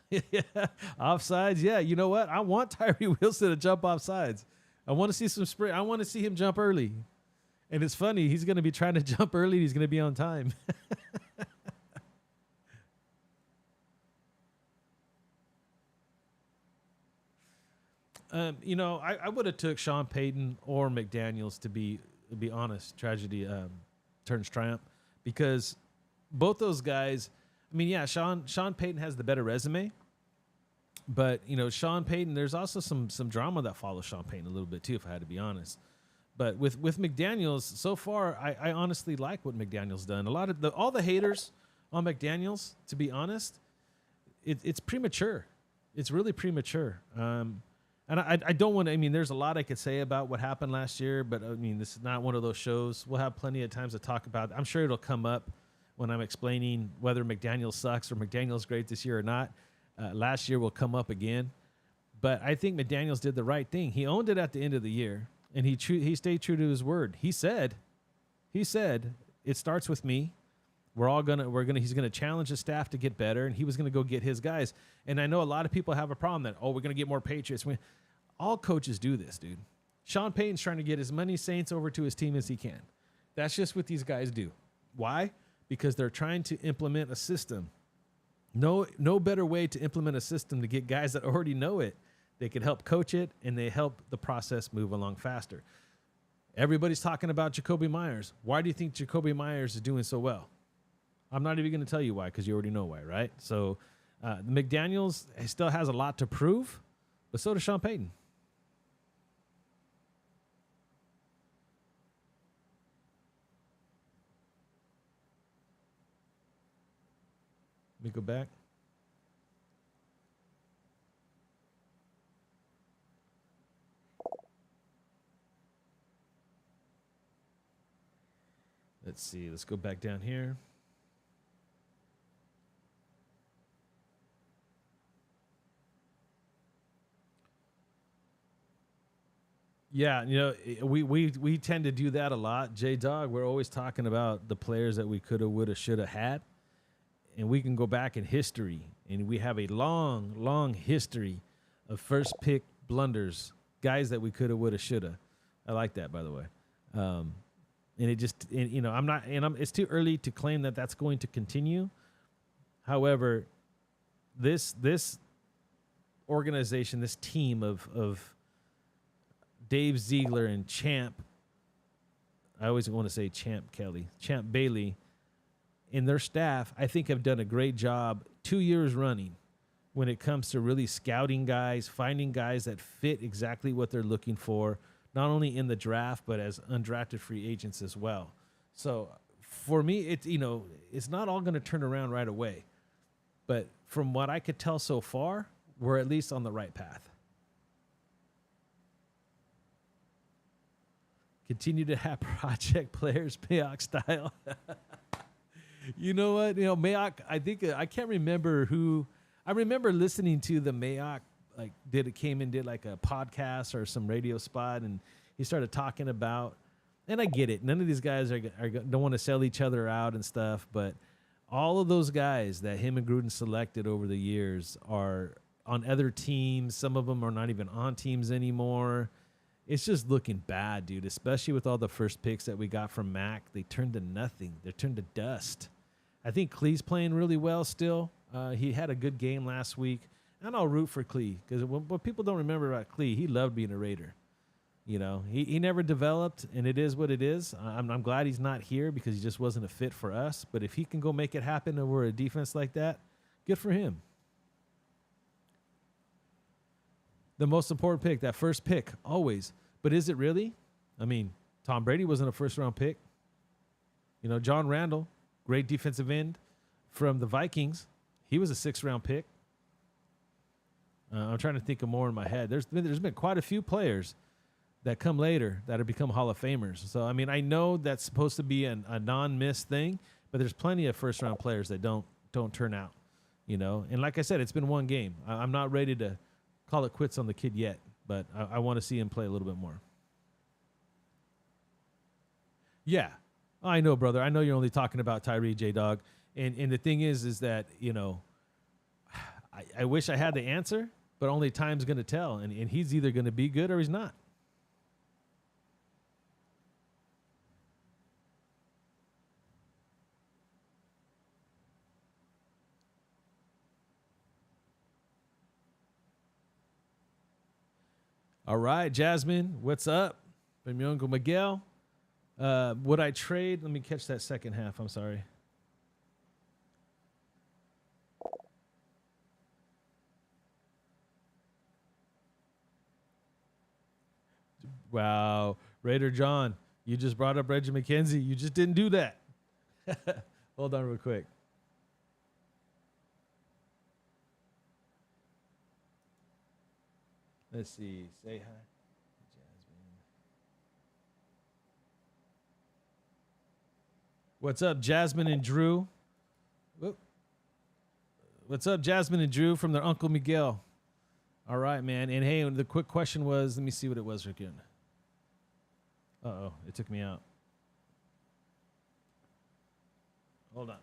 Yeah, offsides. Yeah, you know what? I want Tyree Wilson to jump offsides. I want to see some sprint. I want to see him jump early. And it's funny. He's going to be trying to jump early. He's going to be on time. You know, I would have took Sean Payton or McDaniels to be honest. Tragedy turns triumph, because both those guys. I mean, yeah, Sean Payton has the better resume, but you know, Sean Payton. There's also some drama that follows Sean Payton a little bit too, if I had to be honest. But with McDaniels, so far, I honestly like what McDaniels done. All the haters on McDaniels, to be honest, it's premature. It's really premature. And I don't want to, I mean, there's a lot I could say about what happened last year, but I mean, this is not one of those shows. We'll have plenty of times to talk about it. I'm sure it'll come up when I'm explaining whether McDaniels sucks or McDaniels great this year or not. Last year will come up again. But I think McDaniels did the right thing. He owned it at the end of the year, and he stayed true to his word. He said, it starts with me. He's gonna challenge the staff to get better, and he was gonna go get his guys. And I know a lot of people have a problem that, we're gonna get more Patriots. All coaches do this, dude. Sean Payton's trying to get as many Saints over to his team as he can. That's just what these guys do. Why? Because they're trying to implement a system. No better way to implement a system to get guys that already know it. They can help coach it, and they help the process move along faster. Everybody's talking about Jacoby Myers. Why do you think Jacoby Myers is doing so well? I'm not even going to tell you why, because you already know why, right? So McDaniels still has a lot to prove, but so does Sean Payton. Let me go back. Let's see. Let's go back down here. Yeah, we tend to do that a lot. J-Dog, we're always talking about the players that we coulda, woulda, shoulda had. And we can go back in history, and we have a long, long history of first pick blunders, guys that we coulda, woulda, shoulda. I like that, by the way. And it just, it's too early to claim that that's going to continue. However, this organization, this team of Dave Ziegler and Champ, I always want to say Champ Bailey, and their staff, I think, have done a great job 2 years running when it comes to really scouting guys, finding guys that fit exactly what they're looking for, not only in the draft, but as undrafted free agents as well. So for me, it's not all going to turn around right away. But from what I could tell so far, we're at least on the right path. Continue to have project players, Mayock style. You know what? Mayock, I can't remember who. I remember listening to the Mayock, did like a podcast or some radio spot, and he started talking about, and I get it. None of these guys don't want to sell each other out and stuff, but all of those guys that him and Gruden selected over the years are on other teams. Some of them are not even on teams anymore. It's just looking bad, dude, especially with all the first picks that we got from Mac. They turned to nothing. They turned to dust. I think Clee's playing really well still. He had a good game last week. And I'll root for Clee, because what people don't remember about Clee, he loved being a Raider. He never developed, and it is what it is. I'm glad he's not here because he just wasn't a fit for us. But if he can go make it happen over a defense like that, good for him. The most important pick, that first pick, always. But is it really? I mean, Tom Brady wasn't a first-round pick. John Randall, great defensive end from the Vikings, he was a sixth-round pick. I'm trying to think of more in my head. There's been quite a few players that come later that have become Hall of Famers. So, I mean, I know that's supposed to be a non-miss thing, but there's plenty of first-round players that don't turn out, And like I said, it's been one game. I'm not ready to call it quits on the kid yet, but I want to see him play a little bit more. Yeah, I know, brother. I know you're only talking about Tyree, J-Dog. And the thing is that, I wish I had the answer, but only time's going to tell. And he's either going to be good or he's not. All right, Jasmine, what's up? From your Uncle Miguel. Would I trade? Let me catch that second half. I'm sorry. Wow. Raider John, you just brought up Reggie McKenzie. You just didn't do that. Hold on real quick. Let's see. Say hi, Jasmine. What's up, Jasmine and Drew? Whoop. What's up, Jasmine and Drew from their Uncle Miguel? All right, man. And hey, the quick question was, let me see what it was again. Uh-oh, it took me out. Hold on.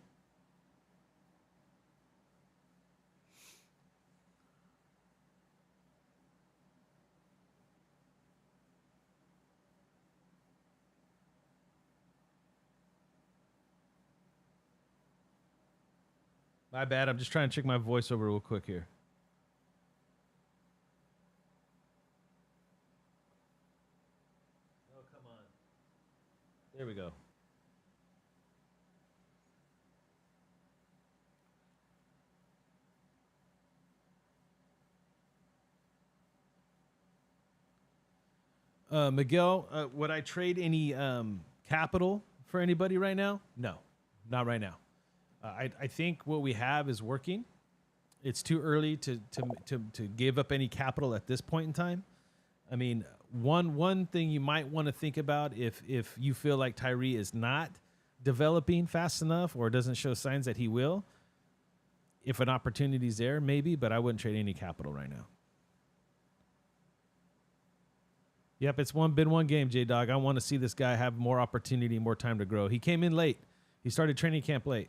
My bad. I'm just trying to check my voiceover real quick here. Oh, come on. There we go. Miguel, would I trade any capital for anybody right now? No, not right now. I think what we have is working. It's too early to give up any capital at this point in time. I mean, one thing you might want to think about if you feel like Tyree is not developing fast enough or doesn't show signs that he will, if an opportunity's there, maybe, but I wouldn't trade any capital right now. Yep, it's been one game, J-Dog. I want to see this guy have more opportunity, more time to grow. He came in late. He started training camp late.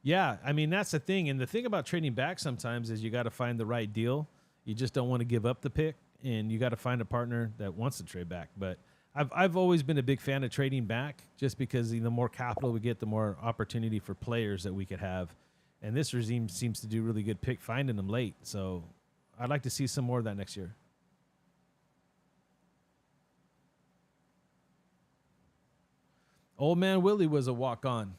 Yeah, I mean, that's the thing. And the thing about trading back sometimes is you got to find the right deal. You just don't want to give up the pick, and you got to find a partner that wants to trade back. But I've always been a big fan of trading back just because the more capital we get, the more opportunity for players that we could have. And this regime seems to do really good pick finding them late. So I'd like to see some more of that next year. Old man Willie was a walk-on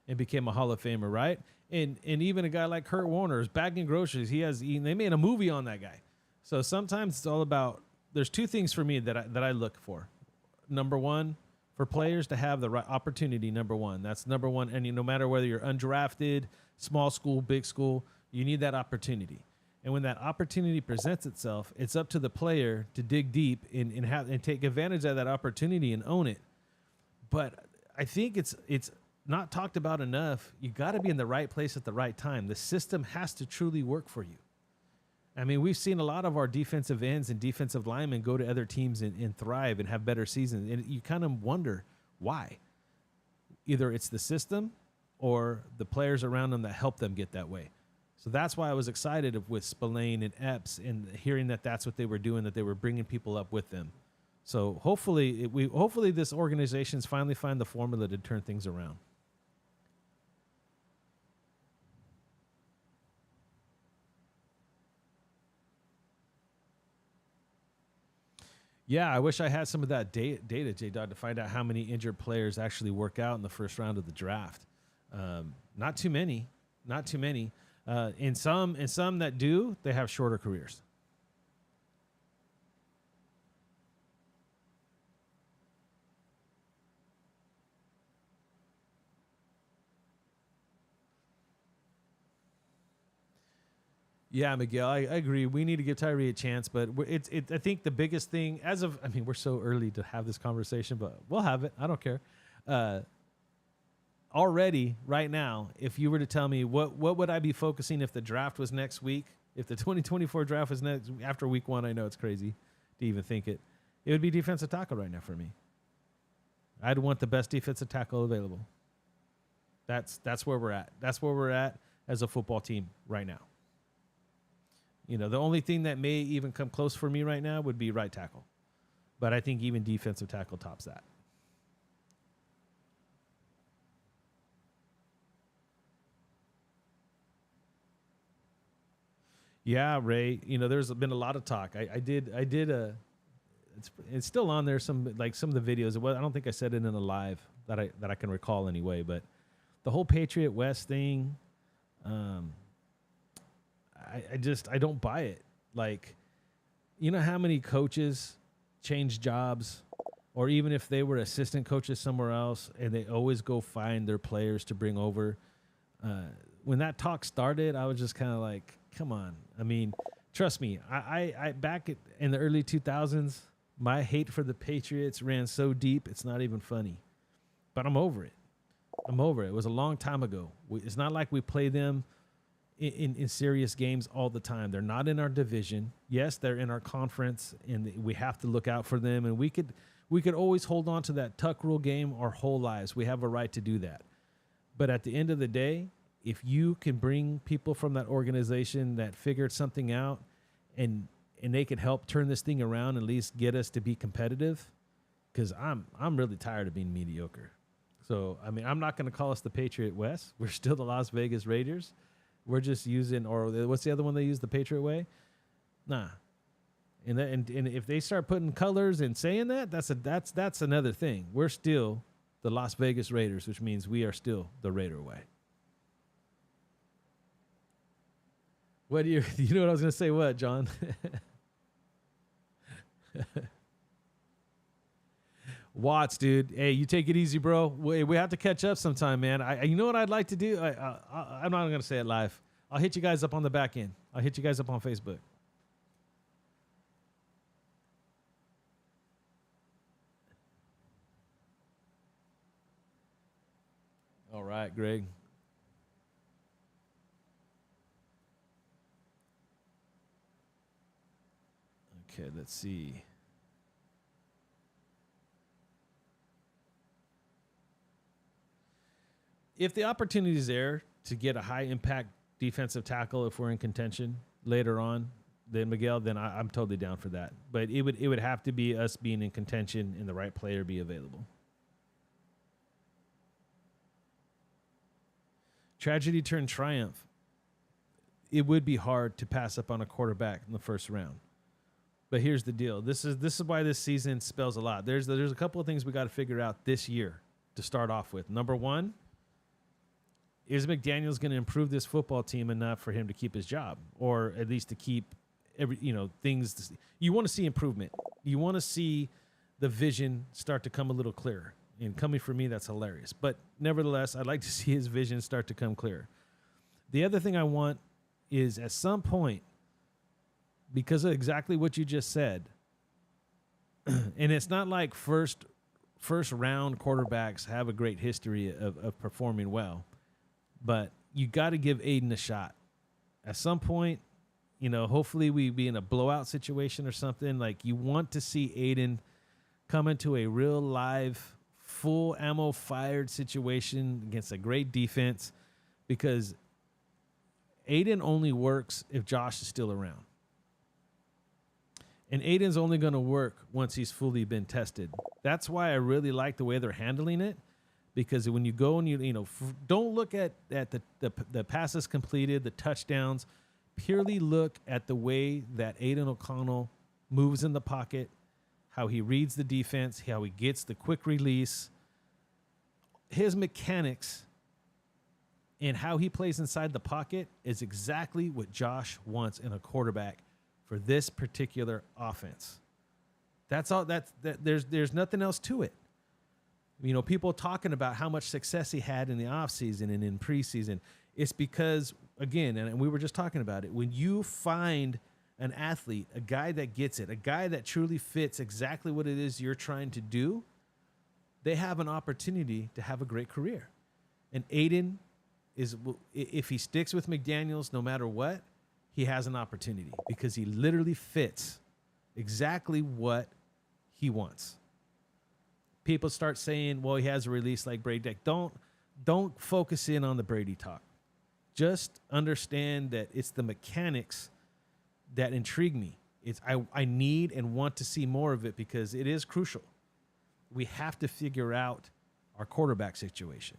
and became a Hall of Famer, right? And even a guy like Kurt Warner is bagging groceries. They made a movie on that guy. So sometimes it's all about, there's two things for me that I look for. Number one, for players to have the right opportunity, number one. That's number one. And no matter whether you're undrafted, small school, big school, you need that opportunity. And when that opportunity presents itself, it's up to the player to dig deep and take advantage of that opportunity and own it. But I think it's not talked about enough. You got to be in the right place at the right time. The system has to truly work for you. I mean, we've seen a lot of our defensive ends and defensive linemen go to other teams and thrive and have better seasons. And you kind of wonder why. Either it's the system or the players around them that help them get that way. So that's why I was excited with Spillane and Epps and hearing that that's what they were doing, that they were bringing people up with them. So hopefully this organization's finally find the formula to turn things around. Yeah, I wish I had some of that data, J-Dog, to find out how many injured players actually work out in the first round of the draft. Not too many. And some that do, they have shorter careers. Yeah, Miguel, I agree. We need to give Tyree a chance, but I think the biggest thing, we're so early to have this conversation, but we'll have it. I don't care. Already, right now, if you were to tell me what would I be focusing if the draft was next week, if the 2024 draft was next after week one, I know it's crazy to even think it. It would be defensive tackle right now for me. I'd want the best defensive tackle available. That's where we're at. That's where we're at as a football team right now. The only thing that may even come close for me right now would be right tackle. But I think even defensive tackle tops that. Yeah, Ray. There's been a lot of talk. I did it's still on there. Some of the videos. I don't think I said it in a live that I can recall anyway. But the whole Patriot West thing, I don't buy it. How many coaches change jobs, or even if they were assistant coaches somewhere else, and they always go find their players to bring over. When that talk started, I was just kind of like, come on. I mean, Trust me, I back in the early 2000s, my hate for the Patriots ran so deep, it's not even funny. But I'm over it. I'm over it. It was a long time ago. It's not like we play them in serious games all the time. They're not in our division. Yes, they're in our conference, and we have to look out for them. And we could always hold on to that tuck rule game our whole lives. We have a right to do that. But at the end of the day, if you can bring people from that organization that figured something out and they can help turn this thing around, at least get us to be competitive, because I'm really tired of being mediocre. So, I mean, I'm not going to call us the Patriot West. We're still the Las Vegas Raiders. We're just using, or what's the other one they use, the Patriot Way? Nah. And if they start putting colors and saying that, that's another thing. We're still the Las Vegas Raiders, which means we are still the Raider Way. What do you know what I was going to say? What, John? Watts, dude. Hey, you take it easy, bro. We have to catch up sometime, man. You know what I'd like to do? I'm not going to say it live. I'll hit you guys up on the back end. I'll hit you guys up on Facebook. All right, Greg. Okay, let's see. If the opportunity is there to get a high impact defensive tackle, if we're in contention later on, then Miguel, then I'm totally down for that. But it would have to be us being in contention and the right player be available. Tragedy turned triumph. It would be hard to pass up on a quarterback in the first round. But here's the deal. This is why this season spells a lot. There's a couple of things we got to figure out this year to start off with. Number one, is McDaniels going to improve this football team enough for him to keep his job, or at least to keep things? You want to see improvement. You want to see the vision start to come a little clearer. And coming from me, that's hilarious. But nevertheless, I'd like to see his vision start to come clear. The other thing I want is at some point, because of exactly what you just said, and it's not like first round quarterbacks have a great history of performing well, but you got to give Aiden a shot. At some point, hopefully we be in a blowout situation or something. Like, you want to see Aiden come into a real live, full ammo fired situation against a great defense, because Aiden only works if Josh is still around. And Aiden's only going to work once he's fully been tested. That's why I really like the way they're handling it, because when you go and don't look at the passes completed, the touchdowns, purely look at the way that Aiden O'Connell moves in the pocket, how he reads the defense, how he gets the quick release, his mechanics, and how he plays inside the pocket is exactly what Josh wants in a quarterback for this particular offense. That's all. There's nothing else to it. People talking about how much success he had in the offseason and in preseason. It's because, again, and we were just talking about it, when you find an athlete, a guy that gets it, a guy that truly fits exactly what it is you're trying to do, they have an opportunity to have a great career. And Aiden if he sticks with McDaniels no matter what, he has an opportunity, because he literally fits exactly what he wants. People start saying, well, he has a release like Brady. Don't focus in on the Brady talk. Just understand that it's the mechanics that intrigue me. I need and want to see more of it, because it is crucial. We have to figure out our quarterback situation.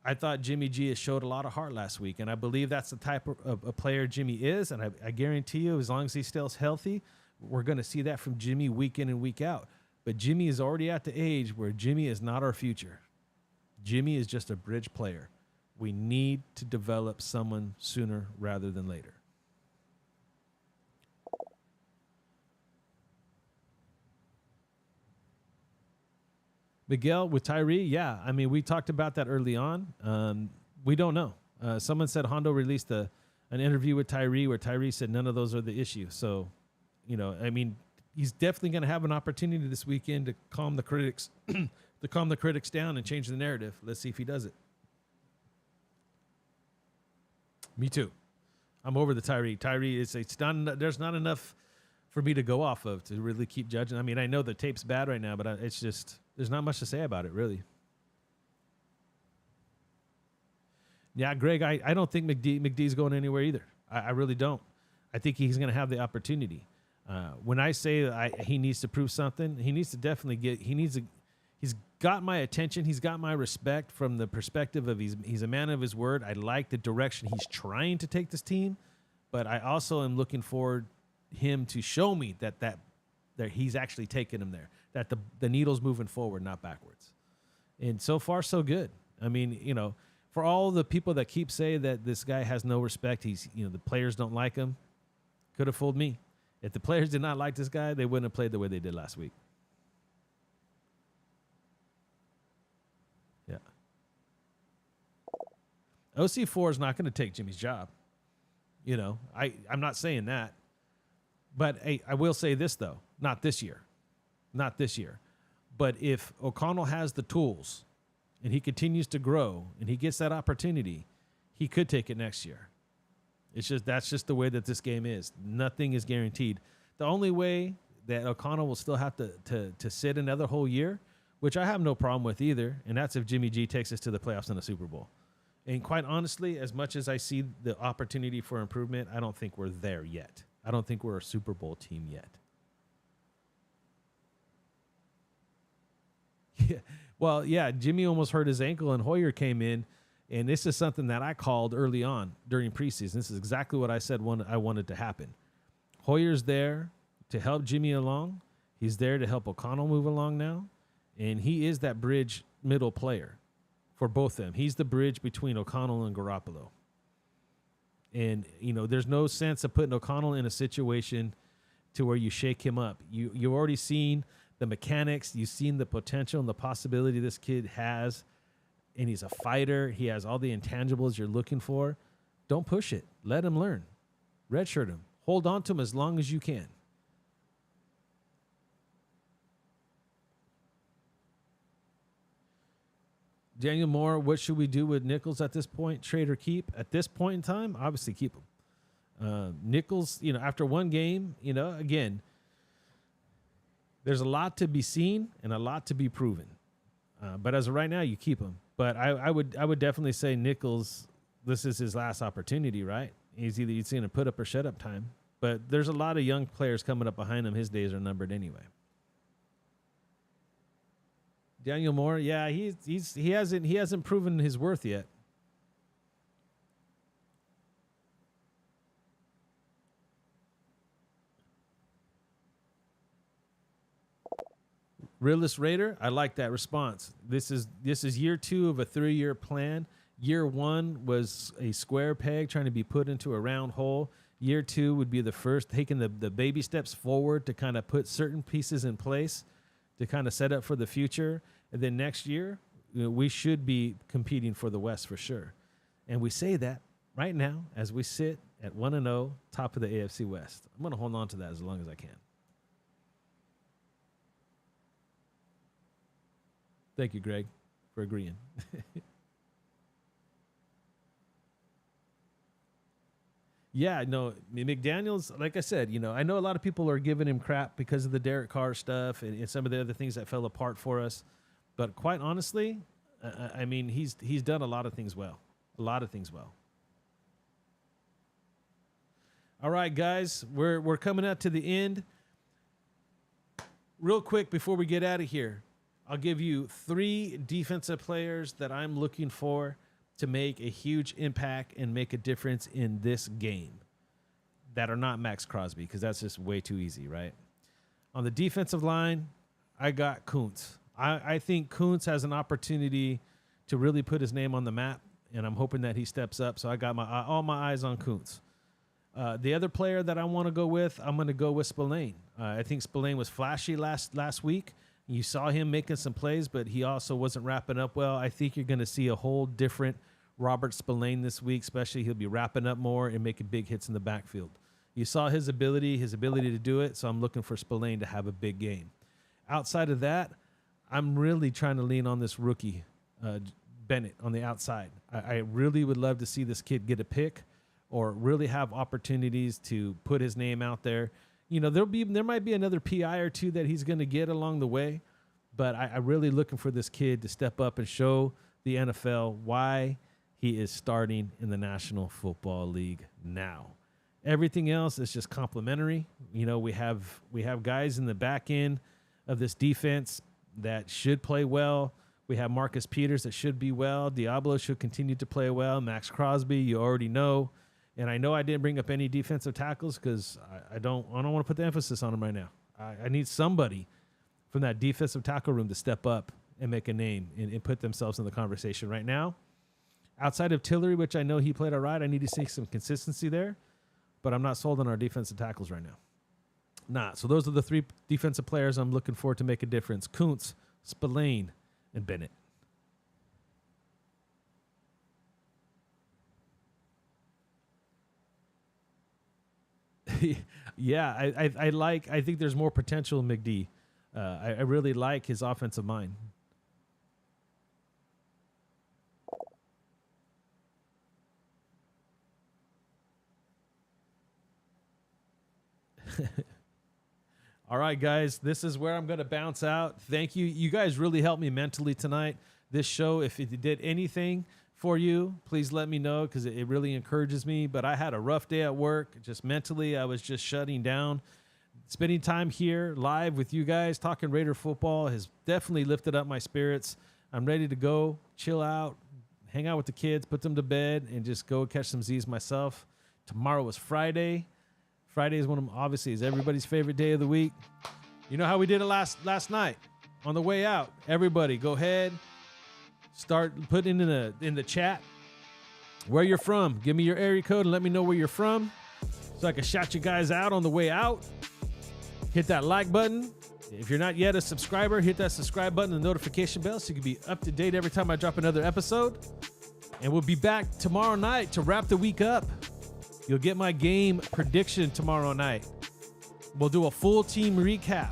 I thought Jimmy G has showed a lot of heart last week, and I believe that's the type of player Jimmy is, and I guarantee you, as long as he stays healthy, we're going to see that from Jimmy week in and week out. But Jimmy is already at the age where Jimmy is not our future. Jimmy is just a bridge player. We need to develop someone sooner rather than later. Miguel, with Tyree, yeah. I mean, we talked about that early on. We don't know. Someone said Hondo released a an interview with Tyree where Tyree said none of those are the issue. So, I mean, he's definitely going to have an opportunity this weekend to calm the critics, down and change the narrative. Let's see if he does it. Me too. I'm over the Tyree. Tyree, there's not enough for me to go off of to really keep judging. I mean, I know the tape's bad right now, but it's just, there's not much to say about it, really. Yeah, Greg, I don't think McDee's going anywhere either. I really don't. I think he's going to have the opportunity. When I say that he needs to prove something, he needs to definitely he's got my attention. He's got my respect from the perspective of he's a man of his word. I like the direction he's trying to take this team, but I also am looking forward him to show me that he's actually taking him there, that the needle's moving forward, not backwards. And so far, so good. I mean, for all the people that keep saying that this guy has no respect, the players don't like him, could have fooled me. If the players did not like this guy, they wouldn't have played the way they did last week. Yeah. OC4 is not going to take Jimmy's job. I'm not saying that. But hey, I will say this, though. Not this year. Not this year. But if O'Connell has the tools and he continues to grow and he gets that opportunity, he could take it next year. That's just the way that this game is. Nothing is guaranteed. The only way that O'Connell will still have to sit another whole year, which I have no problem with either, and that's if Jimmy G takes us to the playoffs and the Super Bowl. And quite honestly, as much as I see the opportunity for improvement, I don't think we're there yet. I don't think we're a Super Bowl team yet. Yeah. Well, yeah, Jimmy almost hurt his ankle, and Hoyer came in, and this is something that I called early on during preseason. This is exactly what I said I wanted to happen. Hoyer's there to help Jimmy along. He's there to help O'Connell move along now, and he is that bridge middle player for both of them. He's the bridge between O'Connell and Garoppolo. And, there's no sense of putting O'Connell in a situation to where you shake him up. You've already seen the mechanics. You've seen the potential and the possibility this kid has. And he's a fighter. He has all the intangibles you're looking for. Don't push it. Let him learn. Redshirt him. Hold on to him as long as you can. Daniel Moore, what should we do with Nichols at this point? Trade or keep? At this point in time, obviously keep him. Nichols, after one game, again, there's a lot to be seen and a lot to be proven. But as of right now, you keep him. But I would definitely say Nichols, this is his last opportunity, right? He's going to put up or shut up time. But there's a lot of young players coming up behind him. His days are numbered anyway. Daniel Moore, yeah, he hasn't proven his worth yet. Realist Raider, I like that response. This is year 2 of a 3-year plan. Year 1 was a square peg trying to be put into a round hole. Year 2 would be the first, taking the baby steps forward to kind of put certain pieces in place to kind of set up for the future. And then next year, we should be competing for the West for sure. And we say that right now as we sit at 1-0, top of the AFC West. I'm going to hold on to that as long as I can. Thank you, Greg, for agreeing. Yeah, no, McDaniels, like I said, I know a lot of people are giving him crap because of the Derek Carr stuff and some of the other things that fell apart for us. But quite honestly, I mean, he's done a lot of things well. A lot of things well. All right, guys, we're coming out to the end. Real quick before we get out of here, I'll give you 3 defensive players that I'm looking for to make a huge impact and make a difference in this game that are not Max Crosby, because that's just way too easy, right? On the defensive line, I got Kuntz. I think Kuntz has an opportunity to really put his name on the map, and I'm hoping that he steps up. So I got all my eyes on Kuntz. The other player that I want to go with, I'm going to go with Spillane. I think Spillane was flashy last week. You saw him making some plays, but he also wasn't wrapping up well. I think you're going to see a whole different Robert Spillane this week, especially. He'll be wrapping up more and making big hits in the backfield. You saw his ability to do it, so I'm looking for Spillane to have a big game. Outside of that, I'm really trying to lean on this rookie, Bennett, on the outside. I really would love to see this kid get a pick or really have opportunities to put his name out there. You know, there might be another PI or two that he's going to get along the way, but I'm really looking for this kid to step up and show the NFL why he is starting in the National Football League now. Everything else is just complimentary. You know, we have guys in the back end of this defense that should play well. We have Marcus Peters that should be well. Diablo should continue to play well. Max Crosby, you already know. And I know I didn't bring up any defensive tackles because I don't want to put the emphasis on them right now. I need somebody from that defensive tackle room to step up and make a name and put themselves in the conversation right now. Outside of Tillery, which I know he played all right, I need to see some consistency there. But I'm not sold on our defensive tackles right now. So those are the three defensive players I'm looking for to make a difference. Kuntz, Spillane, and Bennett. Yeah, I think there's more potential in McD. I really like his offensive mind. All right, guys, this is where I'm going to bounce out. Thank you. You guys really helped me mentally tonight. This show, if it did anything for you, please let me know because it really encourages me. But I had a rough day at work. Just mentally, I was just shutting down. Spending time here live with you guys talking Raider football has definitely lifted up my spirits. I'm ready to go, chill out, hang out with the kids, put them to bed, and just go catch some Z's myself. Tomorrow is Friday. Friday is obviously is everybody's favorite day of the week. You know how we did it last night on the way out. Everybody, go ahead, start putting in the chat where you're from. Give me your area code and let me know where you're from, so I can shout you guys out on the way out. Hit that like button. If you're not yet a subscriber, hit that subscribe button and the notification bell so you can be up to date every time I drop another episode. And we'll be back tomorrow night to wrap the week up. You'll get my game prediction tomorrow night. We'll do a full team recap.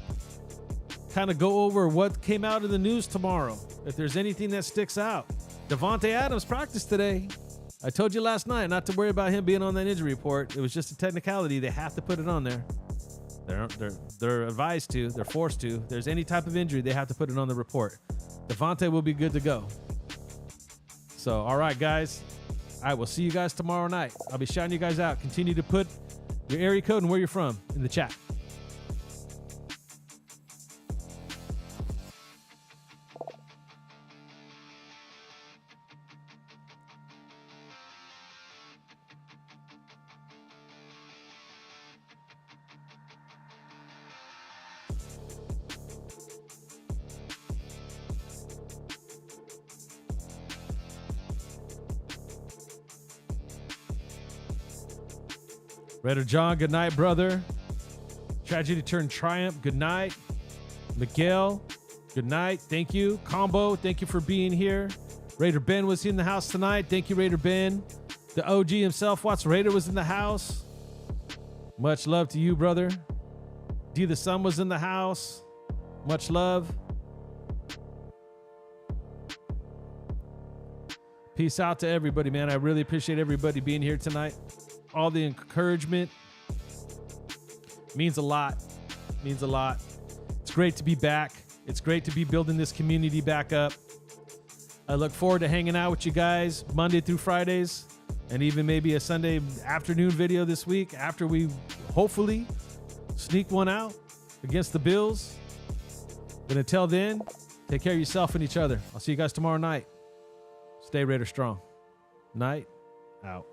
Kind of go over what came out of the news tomorrow. If there's anything that sticks out. Devontae Adams practiced today. I told you last night not to worry about him being on that injury report. It was just a technicality. They have to put it on there. They're advised to. They're forced to. If there's any type of injury, they have to put it on the report. Devontae will be good to go. So, all right, guys. I will see you guys tomorrow night. I'll be shouting you guys out. Continue to put your area code and where you're from in the chat. Raider John, good night, brother. Tragedy turned triumph, good night. Miguel, good night. Thank you. Combo, thank you for being here. Raider Ben was in the house tonight. Thank you, Raider Ben. The OG himself, Watts Raider, was in the house. Much love to you, brother. D the Sun was in the house. Much love. Peace out to everybody, man. I really appreciate everybody being here tonight. All the encouragement means a lot. Means a lot. It's great to be back. It's great to be building this community back up. I look forward to hanging out with you guys Monday through Fridays, and even maybe a Sunday afternoon video this week after we hopefully sneak one out against the Bills. But until then, take care of yourself and each other. I'll see you guys tomorrow night. Stay Raider strong. Night out.